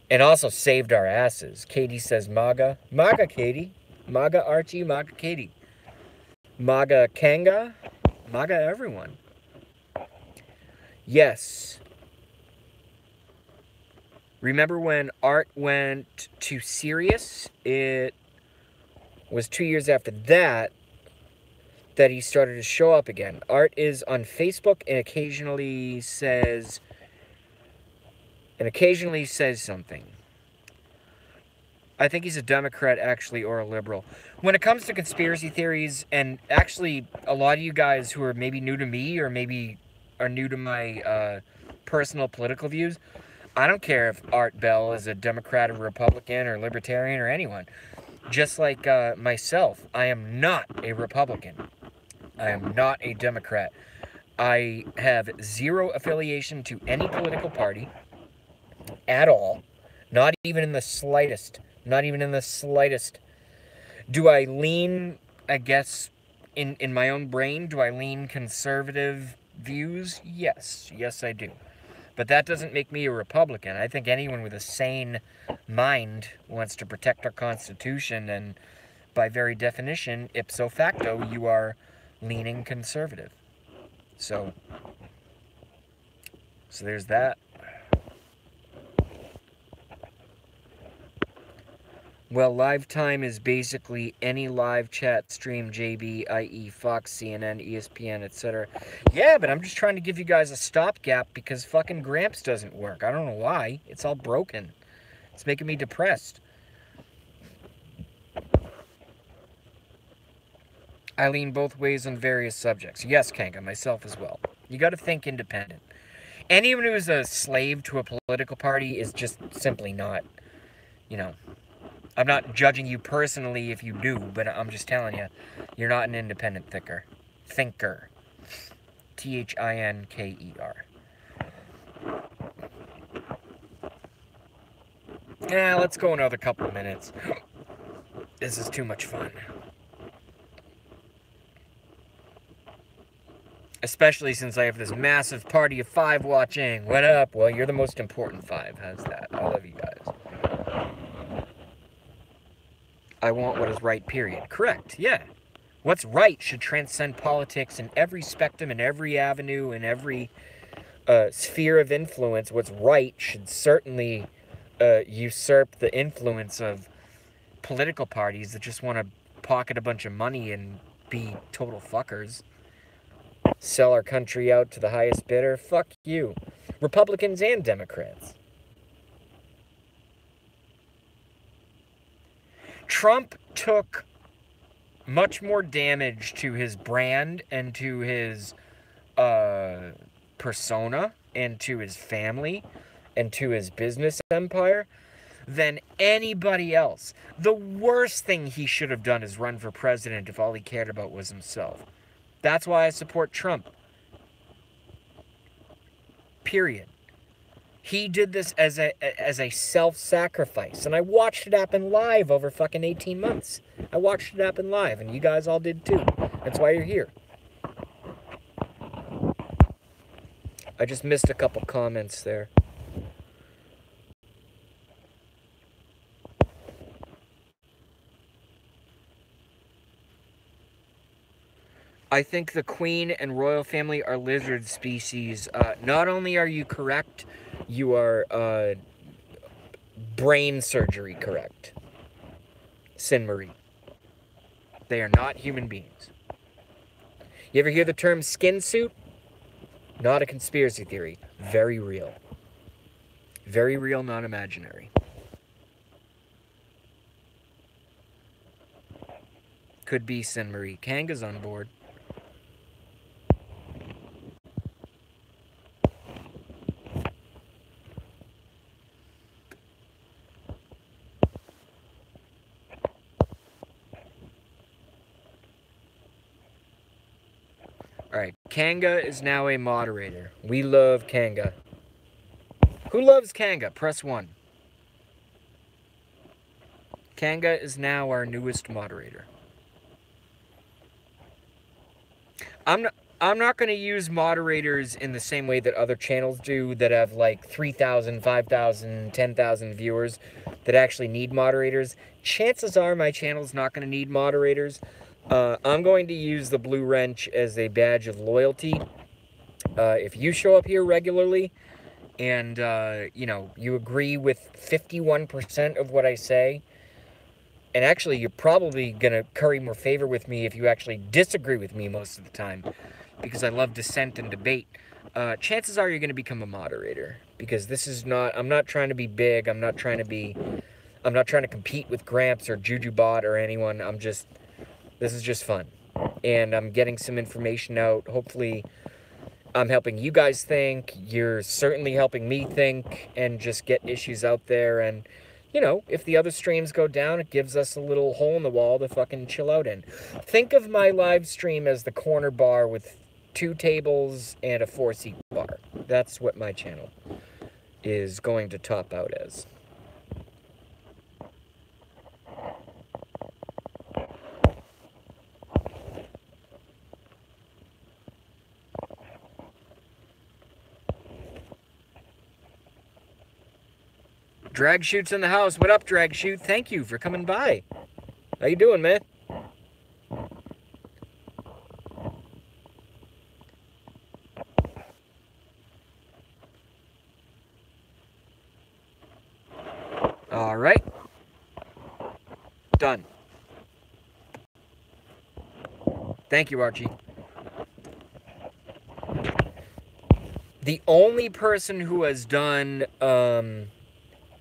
And also saved our asses. Katie says MAGA. MAGA, Katie. MAGA, Archie. MAGA, Katie. MAGA, Kanga. MAGA, everyone. Yes. Remember when Art went to Sirius? It was 2 years after that he started to show up again. Art is on Facebook and occasionally says something. I think he's a Democrat, actually, or a liberal. When it comes to conspiracy theories, and actually a lot of you guys who are maybe new to me or maybe are new to my personal political views, I don't care if Art Bell is a Democrat or Republican or Libertarian or anyone. Just like myself, I am not a Republican. I am not a Democrat. I have zero affiliation to any political party at all. Not even in the slightest. Not even in the slightest. Do I lean, I guess, in my own brain, do I lean conservative views? Yes. Yes, I do. But that doesn't make me a Republican. I think anyone with a sane mind wants to protect our Constitution, and by very definition, ipso facto, you are leaning conservative. So there's that. Well, live time is basically any live chat stream, JB, i.e. Fox, CNN, ESPN, etc. Yeah, but I'm just trying to give you guys a stopgap because fucking Gramps doesn't work. I don't know why. It's all broken. It's making me depressed. I lean both ways on various subjects. Yes, Kanka, myself as well. You gotta think independent. Anyone who's a slave to a political party is just simply not, you know, I'm not judging you personally if you do, but I'm just telling you, you're not an independent thinker. Thinker. Yeah, let's go another couple of minutes. This is too much fun. Especially since I have this massive party of 5 watching. What up? Well, you're the most important 5. How's that? I love you guys. I want what is right, period. Correct, yeah. What's right should transcend politics in every spectrum, in every avenue, in every sphere of influence. What's right should certainly usurp the influence of political parties that just want to pocket a bunch of money and be total fuckers. Sell our country out to the highest bidder. Fuck you. Republicans and Democrats. Trump took much more damage to his brand and to his persona and to his family and to his business empire than anybody else. The worst thing he should have done is run for president if all he cared about was himself. That's why I support Trump. Period. He did this as a self-sacrifice, and I watched it happen live over fucking 18 months. I watched it happen live, and you guys all did too. That's why you're here. I just missed a couple comments there. I think the Queen and royal family are lizard species. Not only are you correct, you are brain surgery correct. Sin Marie. They are not human beings. You ever hear the term skin suit? Not a conspiracy theory. Very real. Very real, not imaginary. Could be Sin Marie. Kanga's on board. Alright, Kanga is now a moderator. We love Kanga. Who loves Kanga? Press 1. Kanga is now our newest moderator. I'm not going to use moderators in the same way that other channels do that have like 3,000, 5,000, 10,000 viewers that actually need moderators. Chances are my channel's not going to need moderators. I'm going to use the Blue Wrench as a badge of loyalty. If you show up here regularly and, you know, you agree with 51% of what I say, and actually you're probably going to curry more favor with me if you actually disagree with me most of the time, because I love dissent and debate, chances are you're going to become a moderator. Because this is not, I'm not trying to be big, I'm not trying to compete with Gramps or JujuBot or anyone. This is just fun. And I'm getting some information out. Hopefully, I'm helping you guys think. You're certainly helping me think and just get issues out there. And, you know, if the other streams go down, it gives us a little hole in the wall to fucking chill out in. Think of my live stream as the corner bar with 2 tables and a 4-seat bar. That's what my channel is going to top out as. Drag Shoot's in the house. What up, Drag Shoot? Thank you for coming by. How you doing, man? All right. Done. Thank you, Archie. The only person who has done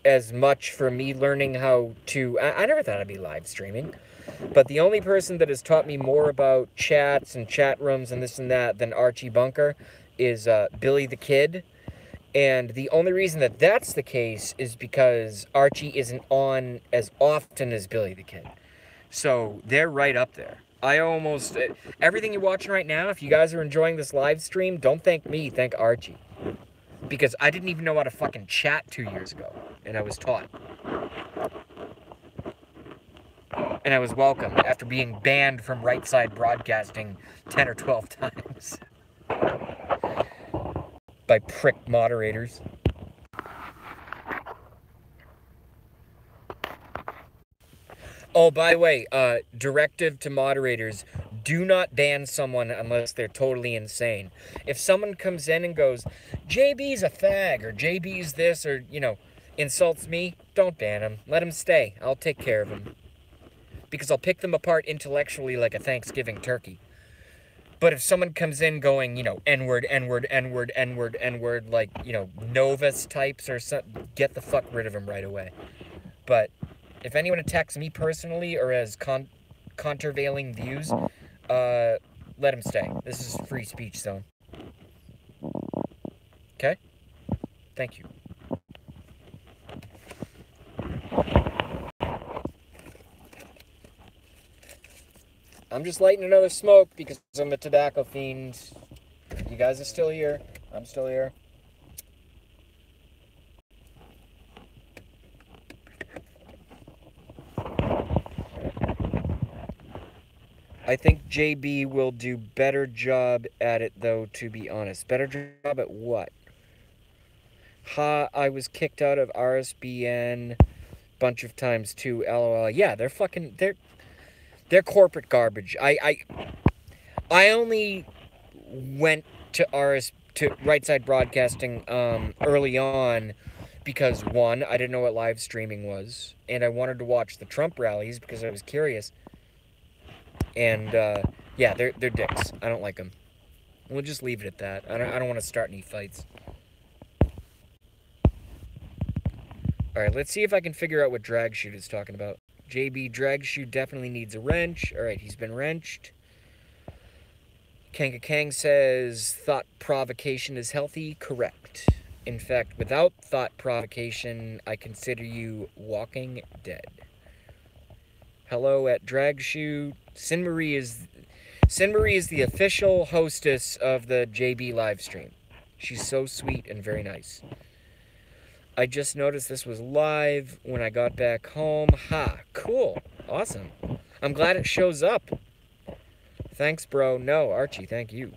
as much for me learning how to... I never thought I'd be live streaming. But the only person that has taught me more about chats and chat rooms and this and that than Archie Bunker is Billy the Kid. And the only reason that that's the case is because Archie isn't on as often as Billy the Kid. So they're right up there. I almost... everything you're watching right now, if you guys are enjoying this live stream, don't thank me, thank Archie. Because I didn't even know how to fucking chat 2 years ago. And I was taught. And I was welcome after being banned from Right Side Broadcasting 10 or 12 times. By prick moderators. Oh, by the way, directive to moderators, do not ban someone unless they're totally insane. If someone comes in and goes, JB's a fag, or JB's this, or, you know, insults me, don't ban him. Let him stay. I'll take care of him. Because I'll pick them apart intellectually like a Thanksgiving turkey. But if someone comes in going, you know, N-word, N-word, N-word, N-word, N-word, like, you know, Novus types or something, get the fuck rid of him right away. But if anyone attacks me personally or has countervailing views, let him stay. This is free speech zone. Okay? Thank you. I'm just lighting another smoke because I'm a tobacco fiend. You guys are still here. I'm still here. I think JB will do better job at it, though, to be honest. Better job at what? Ha, I was kicked out of RSBN a bunch of times, too, LOL. Yeah, they're fucking... They're corporate garbage. I only went to Right Side Broadcasting early on because, one, I didn't know what live streaming was, and I wanted to watch the Trump rallies because I was curious. And yeah, they're dicks. I don't like them. We'll just leave it at that. I don't want to start any fights. All right, let's see if I can figure out what Drag Shoot is talking about. JB Drag Shoot definitely needs a wrench. All right, he's been wrenched. Kanga Kang says thought provocation is healthy. Correct. In fact, without thought provocation, I consider you walking dead. Hello at Drag Shoot. Sin Marie is the official hostess of the JB live stream. She's so sweet and very nice. I just noticed this was live when I got back home. Ha, cool. Awesome. I'm glad it shows up. Thanks, bro. No, Archie, thank you.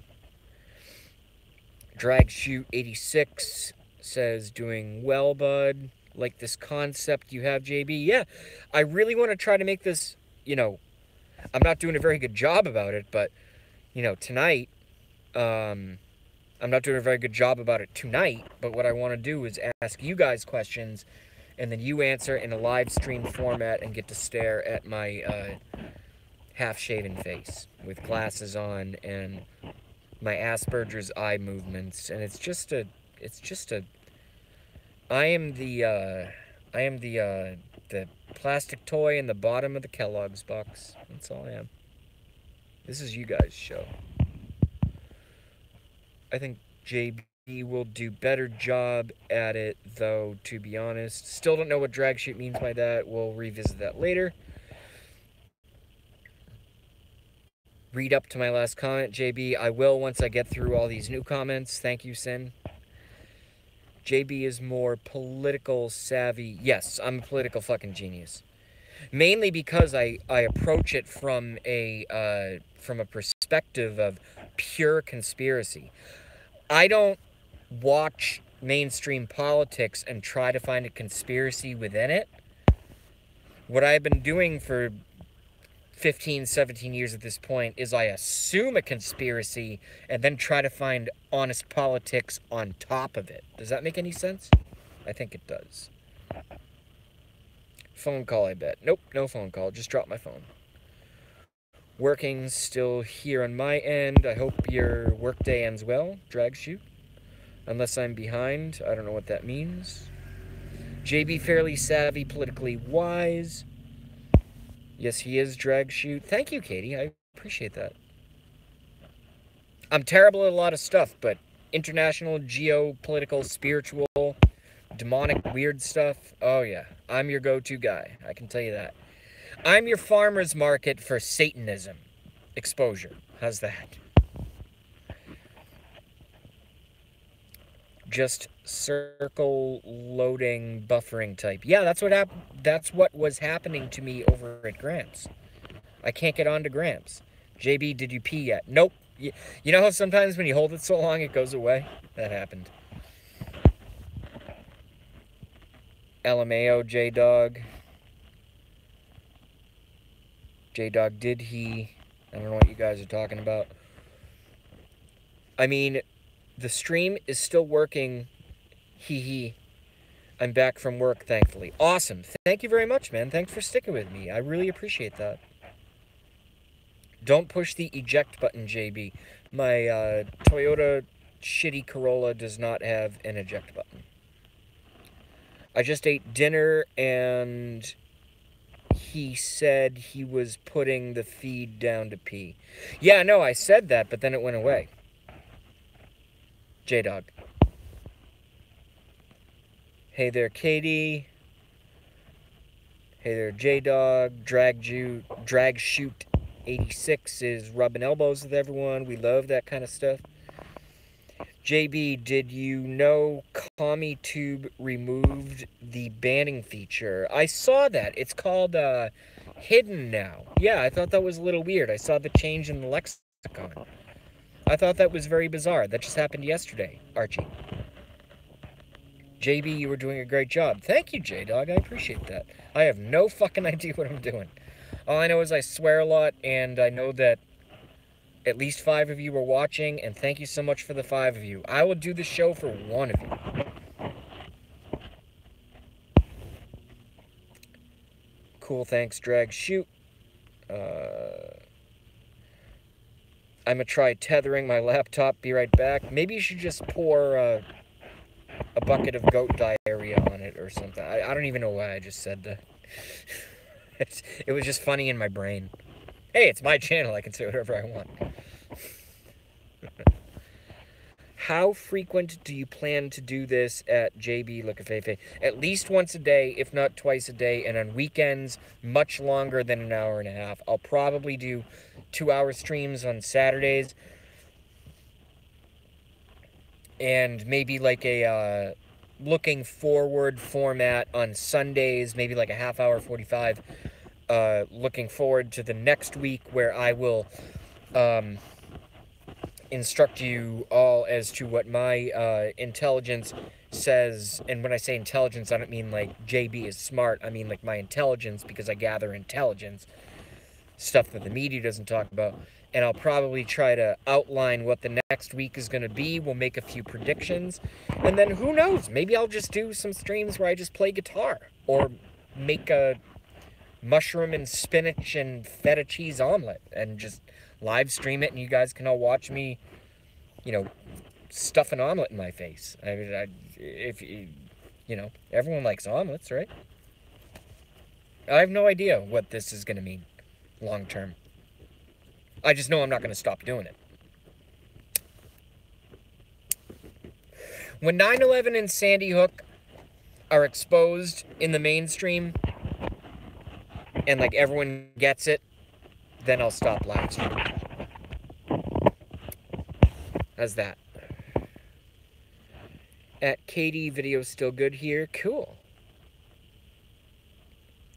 Drag Shoot 86 says, doing well, bud. Like this concept you have, JB. Yeah, I really want to try to make this, you know, I'm not doing a very good job about it, but, you know, tonight, I'm not doing a very good job about it tonight, but what I want to do is ask you guys questions, and then you answer in a live stream format and get to stare at my half-shaven face with glasses on and my Asperger's eye movements, and it's just a, I am the plastic toy in the bottom of the Kellogg's box. That's all I am. This is you guys' show. I think JB will do better job at it, though, to be honest. Still don't know what Drag Shoot means by that. We'll revisit that later. Read up to my last comment, JB. I will once I get through all these new comments. Thank you, Sin. JB is more political savvy. Yes, I'm a political fucking genius. Mainly because I approach it from a perspective of pure conspiracy. I don't watch mainstream politics and try to find a conspiracy within it. What I've been doing for 15, 17 years at this point is I assume a conspiracy and then try to find honest politics on top of it. Does that make any sense? I think it does. Phone call, I bet. Nope, no phone call. Just dropped my phone. Working still here on my end. I hope your workday ends well, Drag Shoot. Unless I'm behind. I don't know what that means. JB fairly savvy, politically wise. Yes, he is, Drag Shoot. Thank you, Katie. I appreciate that. I'm terrible at a lot of stuff, but international, geopolitical, spiritual, demonic, weird stuff, oh yeah, I'm your go-to guy. I can tell you that. I'm your farmer's market for Satanism exposure. How's that? Just circle loading buffering type. Yeah, that's what was happening to me over at Gramps. I can't get onto Gramps. JB, did you pee yet? Nope. You know how sometimes when you hold it so long it goes away? That happened. LMAO, J-Dog. J-Dog, did he... I don't know what you guys are talking about. I mean, the stream is still working. Hee hee. I'm back from work, thankfully. Awesome. Thank you very much, man. Thanks for sticking with me. I really appreciate that. Don't push the eject button, JB. My Toyota shitty Corolla does not have an eject button. I just ate dinner and he said he was putting the feed down to pee. Yeah, no, I said that, but then it went away. J-Dog. Hey there, Katie. Hey there, J-Dog. Drag Shoot 86 is rubbing elbows with everyone. We love that kind of stuff. JB, did you know CommieTube removed the banning feature? I saw that. It's called hidden now. Yeah, I thought that was a little weird. I saw the change in the lexicon. I thought that was very bizarre. That just happened yesterday, Archie. JB, you were doing a great job. Thank you, J-Dog. I appreciate that. I have no fucking idea what I'm doing. All I know is I swear a lot, and I know that at least 5 of you were watching, and thank you so much for the 5 of you. I will do the show for 1 of you. Cool, thanks, Drag Shoot. I'm gonna try tethering my laptop, be right back. Maybe you should just pour a bucket of goat diarrhea on it or something. I don't even know why I just said that. It was just funny in my brain. Hey, it's my channel. I can say whatever I want. How frequent do you plan to do this at JB Lookafefe? At least once a day, if not twice a day, and on weekends, much longer than an hour and a half. I'll probably do 2-hour streams on Saturdays, and maybe like a looking forward format on Sundays, maybe like a half-hour 45, looking forward to the next week where I will instruct you all as to what my intelligence says. And when I say intelligence, I don't mean like JB is smart. I mean like my intelligence, because I gather intelligence, stuff that the media doesn't talk about. And I'll probably try to outline what the next week is going to be. We'll make a few predictions. And then who knows? Maybe I'll just do some streams where I just play guitar. Or make a mushroom and spinach and feta cheese omelet and just live stream it, and you guys can all watch me, you know, stuff an omelet in my face. I mean, if you know, everyone likes omelets, right? I have no idea what this is going to mean long term. I just know I'm not going to stop doing it. When 9/11 and Sandy Hook are exposed in the mainstream and like everyone gets it, then I'll stop live streaming. How's that? At Katie, video's still good here. Cool.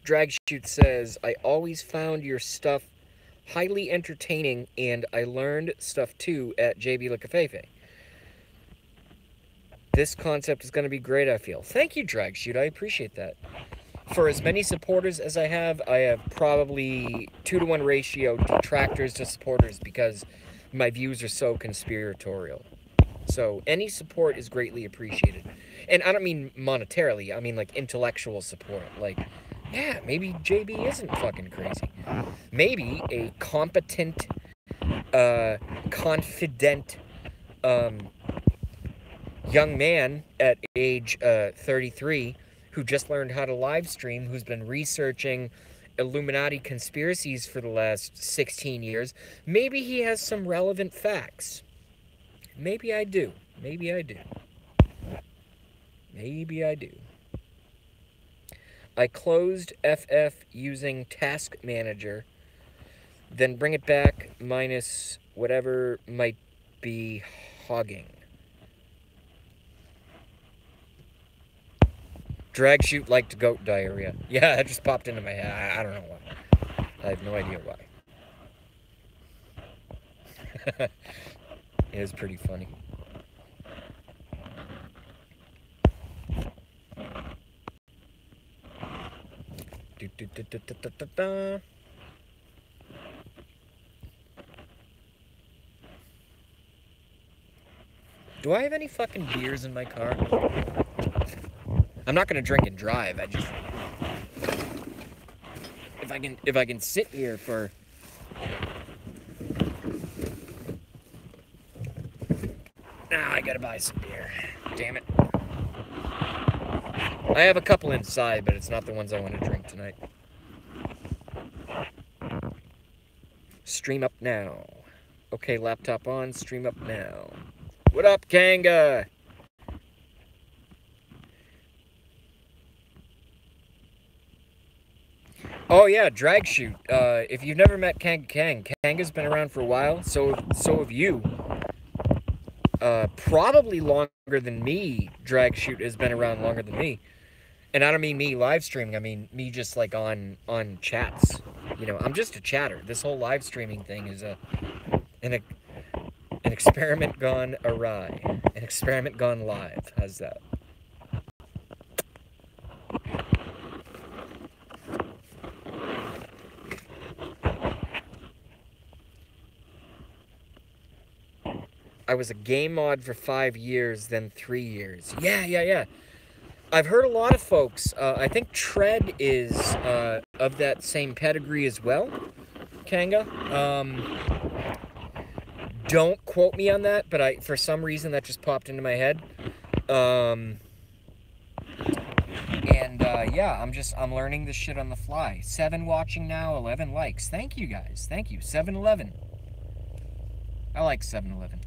Drag Shoot says, I always found your stuff highly entertaining, and I learned stuff too at JB Lookafefe. This concept is going to be great, I feel. Thank you, Drag Shoot. I appreciate that. For as many supporters as I have probably 2-to-1 ratio detractors to supporters because my views are so conspiratorial. So any support is greatly appreciated. And I don't mean monetarily, I mean like intellectual support. Like, yeah, maybe JB isn't fucking crazy. Maybe a competent, confident, young man at age 33 who just learned how to live stream, who's been researching Illuminati conspiracies for the last 16 years, maybe he has some relevant facts. Maybe I do. Maybe I do. Maybe I do. I closed FF using Task Manager, then bring it back minus whatever might be hogging. Drag shoot liked goat diarrhea. Yeah, that just popped into my head. I don't know why. I have no idea why. It was pretty funny. Do I have any fucking beers in my car? I'm not gonna drink and drive. I just if I can sit here for I gotta buy some beer. Damn it. I have a couple inside, but it's not the ones I want to drink tonight. Stream up now. Okay, laptop on, stream up now. What up, Kanga? Oh yeah, drag shoot. If you've never met Kanga's been around for a while, so have you. Probably longer than me. Drag shoot has been around longer than me. And I don't mean me live streaming, I mean me just like on chats. You know, I'm just a chatter. This whole live streaming thing is an experiment gone awry. An experiment gone live. How's that? I was a game mod for 5 years, then 3 years. Yeah. I've heard a lot of folks, I think Tread is of that same pedigree as well, Kanga. Don't quote me on that, but for some reason that just popped into my head. Yeah, I'm learning this shit on the fly. 7 watching now, 11 likes. Thank you guys, thank you. 7-Eleven. I like 7-Eleven.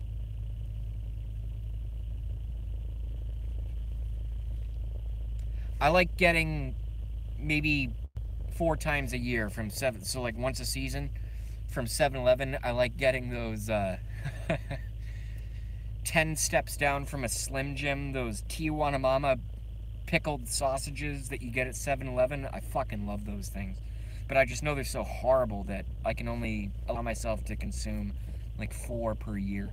I like getting maybe 4 times a year from 7, so like once a season from 7-Eleven. I like getting those 10 steps down from a Slim Jim, those Tijuana Mama pickled sausages that you get at 7-Eleven. I fucking love those things. But I just know they're so horrible that I can only allow myself to consume like 4 per year.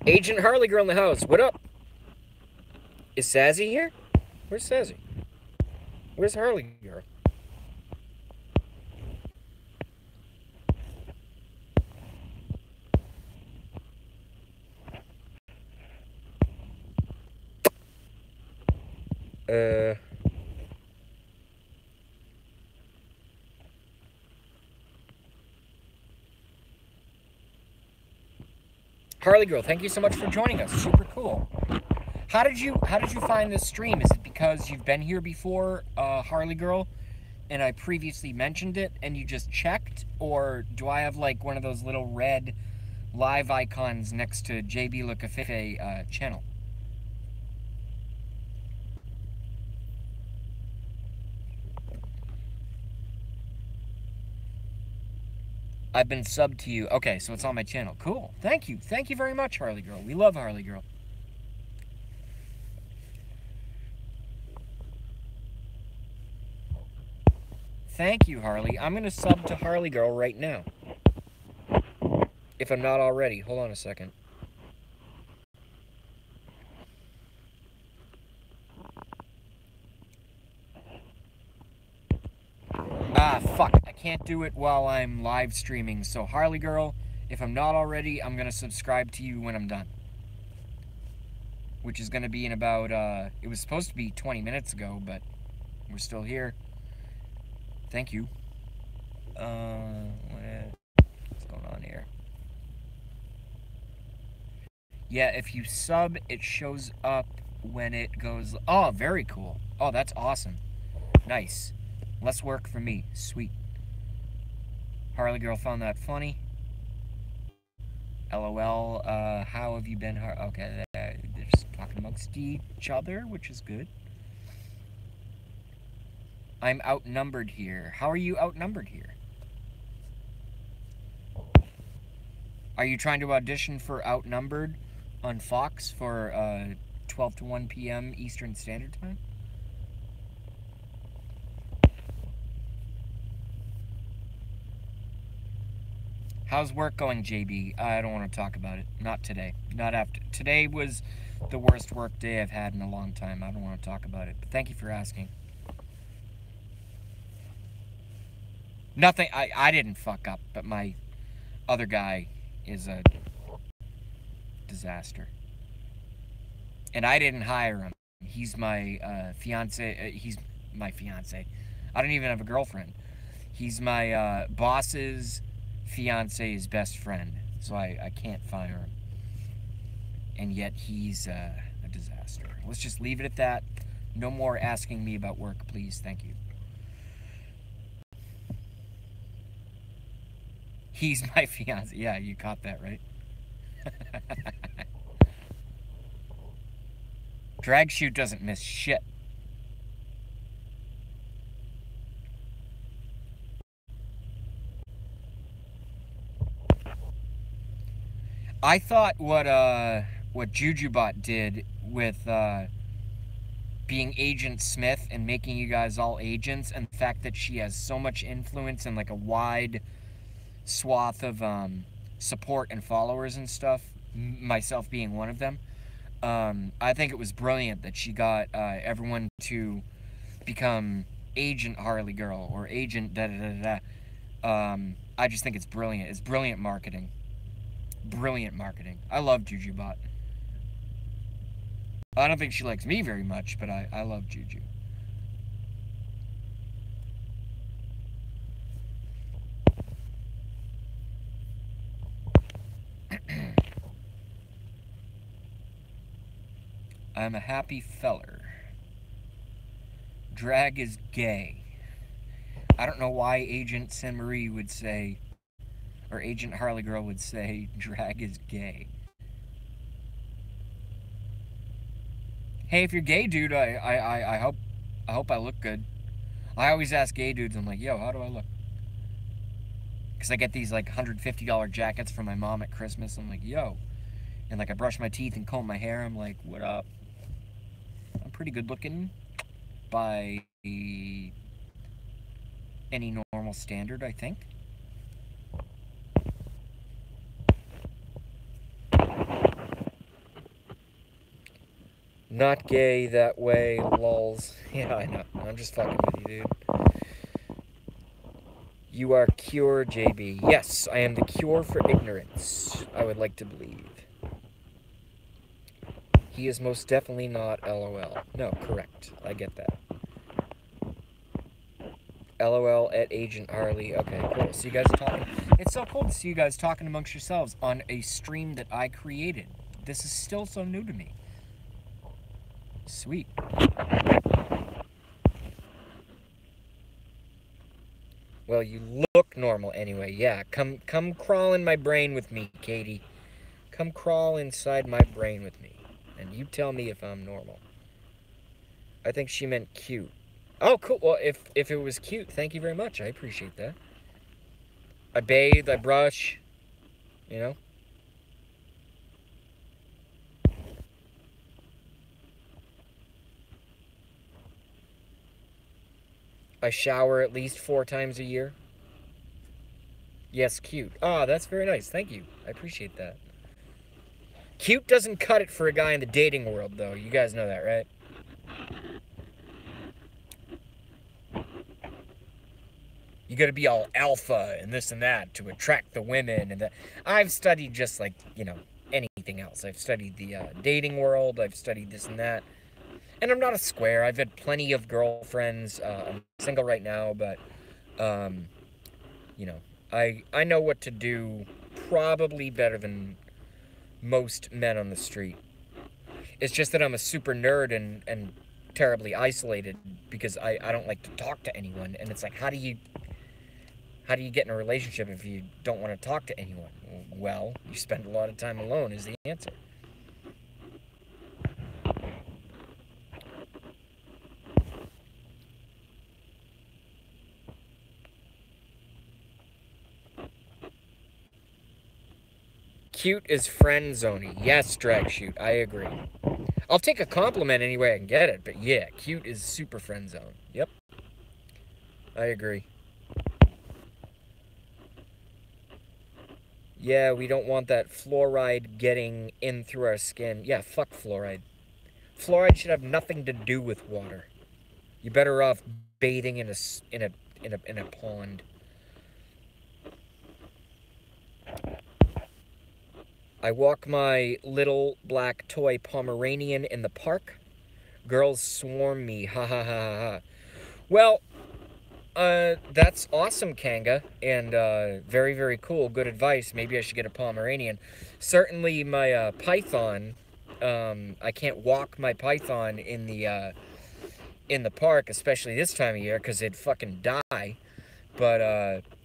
Agent Harley Girl in the house. What up? Is Sazzy here? Where's Sazzy? Where's Harley Girl? Harley Girl, thank you so much for joining us. Super cool. How did you find this stream? Is it because you've been here before, Harley Girl, and I previously mentioned it and you just checked, or do I have like one of those little red live icons next to JB Le Café channel? I've been subbed to you. Okay, so it's on my channel. Cool. Thank you. Thank you very much, Harley Girl. We love Harley Girl. Thank you, Harley. I'm going to sub to Harley Girl right now. If I'm not already. Hold on a second. Ah, fuck. I can't do it while I'm live streaming. So, Harley Girl, if I'm not already, I'm going to subscribe to you when I'm done. Which is going to be in about, it was supposed to be 20 minutes ago, but we're still here. Thank you. What's going on here? Yeah, if you sub, it shows up when it goes... Oh, very cool. Oh, that's awesome. Nice. Less work for me. Sweet. Harley Girl found that funny. LOL, how have you been? Okay, they're just talking amongst each other, which is good. I'm outnumbered here. How are you outnumbered here? Are you trying to audition for Outnumbered on Fox for 12 to 1 p.m. Eastern Standard Time? How's work going, JB? I don't want to talk about it. Not today. Not after. Today was the worst work day I've had in a long time. I don't want to talk about it. But thank you for asking. Nothing. I didn't fuck up, but my other guy is a disaster. And I didn't hire him. He's my fiance. He's my fiance. I don't even have a girlfriend. He's my boss's fiance's best friend. So I can't fire him. And yet he's a disaster. Let's just leave it at that. No more asking me about work, please. Thank you. He's my fiance. Yeah, you caught that, right? Drag Shoot doesn't miss shit. I thought what JujuBot did with being Agent Smith and making you guys all agents, and the fact that she has so much influence and like a wide swath of support and followers and stuff, myself being one of them. I think it was brilliant that she got everyone to become Agent Harley Girl or Agent da-da-da-da. I just think it's brilliant. It's brilliant marketing. Brilliant marketing. I love JujuBot. I don't think she likes me very much, but I love Juju. I'm a happy feller. Drag is gay. I don't know why Agent Sin Marie would say, or Agent Harley Girl would say, drag is gay. Hey, if you're gay, dude, I hope I look good. I always ask gay dudes, I'm like, yo, how do I look? Because I get these like $150 jackets from my mom at Christmas. I'm like, yo. And like I brush my teeth and comb my hair. I'm like, what up? I'm pretty good looking by any normal standard, I think. Not gay that way, lols. Yeah, I know. I'm just fucking with you, dude. You are Cure, JB. Yes, I am the cure for ignorance, I would like to believe. He is most definitely not LOL. No, correct. I get that. LOL at Agent Harley. Okay, cool. So you guys are talking. It's so cool to see you guys talking amongst yourselves on a stream that I created. This is still so new to me. Sweet. Well, you look normal anyway. Yeah, come crawl in my brain with me, Katie. Come crawl inside my brain with me. And you tell me if I'm normal. I think she meant cute. Oh, cool. Well, if it was cute, thank you very much. I appreciate that. I bathe, I brush, you know. I shower at least 4 times a year. Yes, cute. Ah, that's very nice. Thank you. I appreciate that. Cute doesn't cut it for a guy in the dating world, though. You guys know that, right? You gotta be all alpha and this and that to attract the women and that. I've studied just like, you know, anything else. I've studied the dating world. I've studied this and that. And I'm not a square. I've had plenty of girlfriends. I'm single right now, but, you know, I know what to do probably better than most men on the street. It's just that I'm a super nerd and terribly isolated because I don't like to talk to anyone. And it's like, how do you How do you get in a relationship if you don't want to talk to anyone? Well, you spend a lot of time alone is the answer. Cute is friend zoning. Yes, drag shoot. I agree. I'll take a compliment any way I can get it, but yeah, cute is super friend zone. Yep. I agree. Yeah, we don't want that fluoride getting in through our skin. Yeah, fuck fluoride. Fluoride should have nothing to do with water. You're better off bathing in a pond. I walk my little black toy Pomeranian in the park. Girls swarm me. Ha ha ha ha ha. Well, that's awesome, Kanga, and very, very cool. Good advice. Maybe I should get a Pomeranian. Certainly, my python. I can't walk my python in the park, especially this time of year, because it'd fucking die. But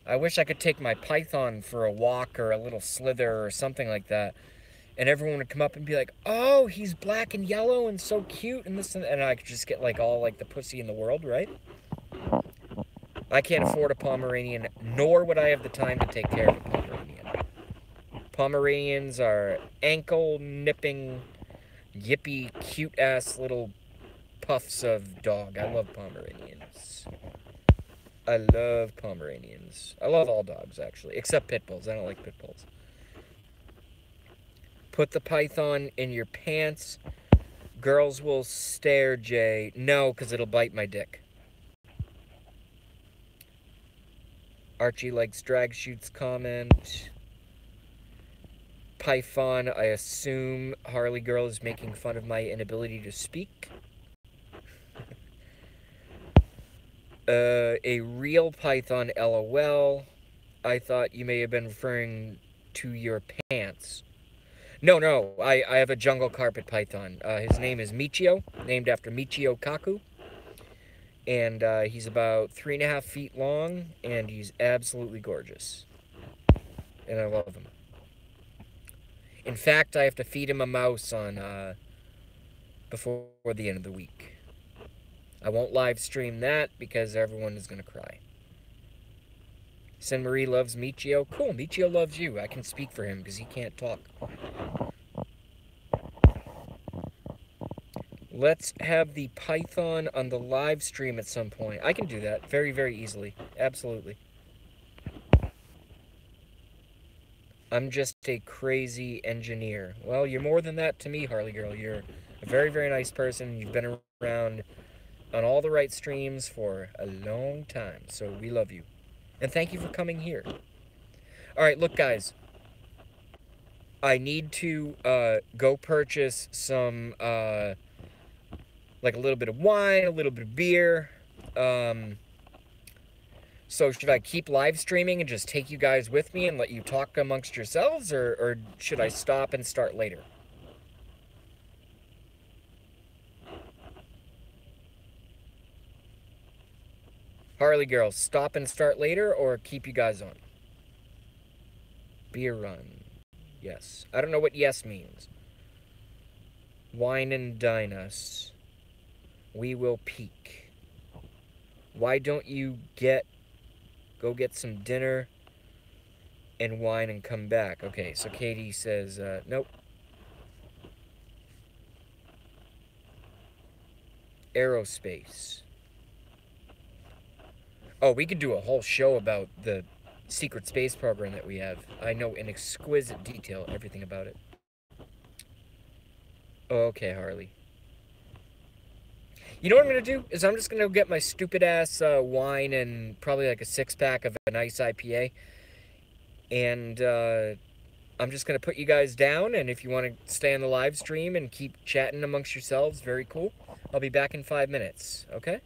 I wish I could take my python for a walk or a little slither or something like that, and everyone would come up and be like, "Oh, he's black and yellow and so cute," and this and I could just get like all like the pussy in the world, right? I can't afford a Pomeranian, nor would I have the time to take care of a Pomeranian. Pomeranians are ankle-nipping, yippy, cute-ass little puffs of dog. I love Pomeranians. I love Pomeranians. I love all dogs, actually, except pit bulls. I don't like pit bulls. Put the python in your pants. Girls will stare, Jay. No, because it'll bite my dick. Archie likes drag shoots comment. Python, I assume Harley Girl is making fun of my inability to speak. A real python, LOL. I thought you may have been referring to your pants. No, I have a jungle carpet python. His name is Michio, named after Michio Kaku. And he's about 3.5 feet long, and he's absolutely gorgeous. And I love him. In fact, I have to feed him a mouse on before the end of the week. I won't live stream that because everyone is going to cry. Sin Marie loves Michio. Cool, Michio loves you. I can speak for him because he can't talk. Let's have the python on the live stream at some point. I can do that very, very easily. Absolutely. I'm just a crazy engineer. Well, you're more than that to me, Harley Girl. You're a very, very nice person. You've been around on all the right streams for a long time. So we love you. And thank you for coming here. All right, look, guys. I need to go purchase some... like a little bit of wine, a little bit of beer. So should I keep live streaming and just take you guys with me and let you talk amongst yourselves, or should I stop and start later? Harley Girl, stop and start later or keep you guys on? Beer run. Yes. I don't know what yes means. Wine and dine us. We will peak. Why don't you go get some dinner and wine and come back? Okay, so Katie says, nope. Aerospace. Oh, we could do a whole show about the secret space program that we have. I know in exquisite detail everything about it. Oh, okay, Harley. You know what I'm going to do? Is I'm just going to get my stupid-ass wine and probably like a 6-pack of a nice IPA. And I'm just going to put you guys down. And if you want to stay on the live stream and keep chatting amongst yourselves, very cool. I'll be back in 5 minutes, okay?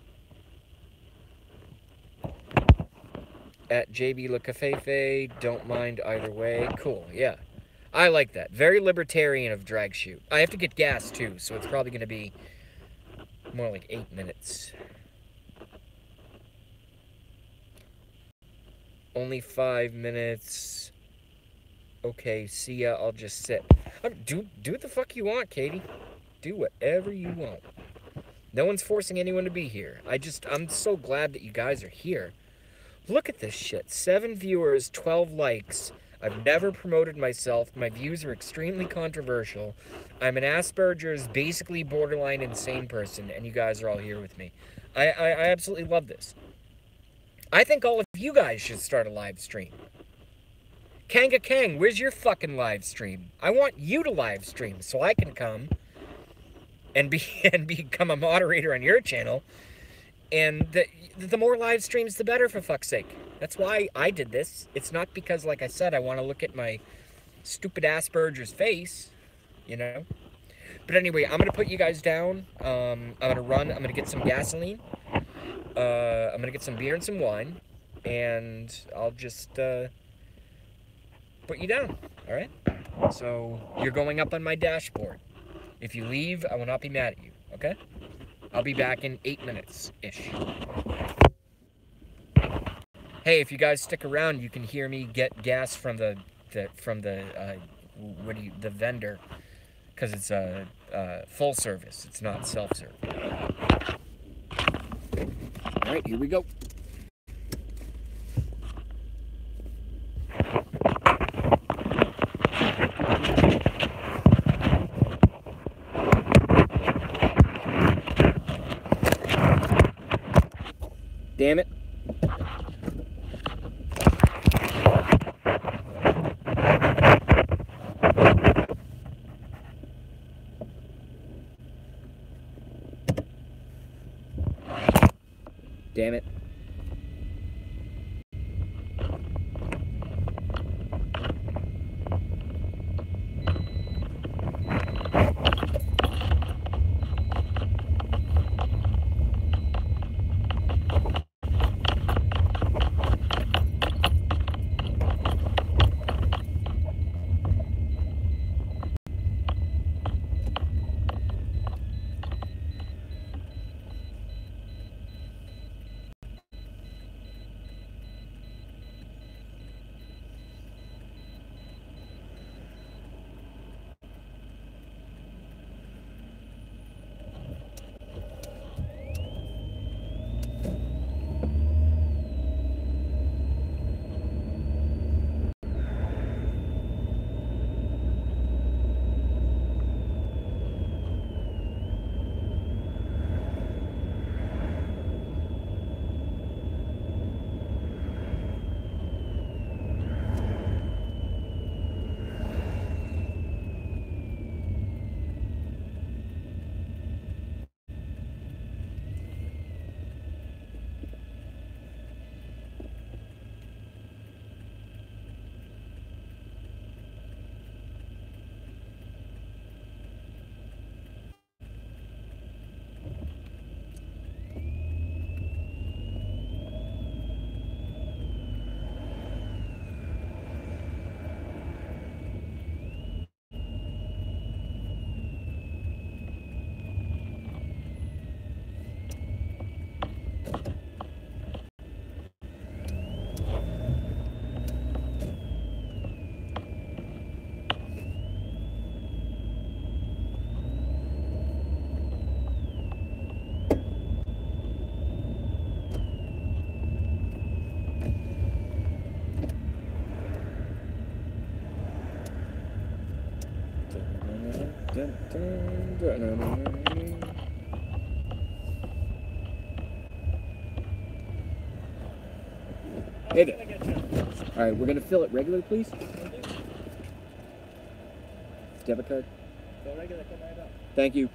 At JB Le Cafefe, don't mind either way. Cool, yeah. I like that. Very libertarian of drag shoot. I have to get gas, too, so it's probably going to be... more like 8 minutes. Only 5 minutes. Okay, see ya. I'll just sit. Do what the fuck you want, Katie. Do whatever you want. No one's forcing anyone to be here. I'm so glad that you guys are here. Look at this shit. 7 viewers, 12 likes. I've never promoted myself. My views are extremely controversial. I'm an Asperger's, basically borderline insane person, and you guys are all here with me. I absolutely love this. I think all of you guys should start a live stream. Kanga Kang, where's your fucking live stream? I want you to live stream so I can come and become a moderator on your channel. And the more live streams, the better, for fuck's sake. That's why I did this. It's not because, like I said, I want to look at my stupid Asperger's face, you know? But anyway, I'm going to put you guys down. I'm going to run. I'm going to get some gasoline. I'm going to get some beer and some wine. And I'll just put you down, all right? So you're going up on my dashboard. If you leave, I will not be mad at you, okay? I'll be back in 8 minutes-ish. Hey, if you guys stick around, you can hear me get gas from the vendor, because it's full service. It's not self-serve. All right, here we go. Damn it. Damn it. Hey there. All right, we're gonna fill it regular, please. Debit card. Go regular, come right up. Thank you.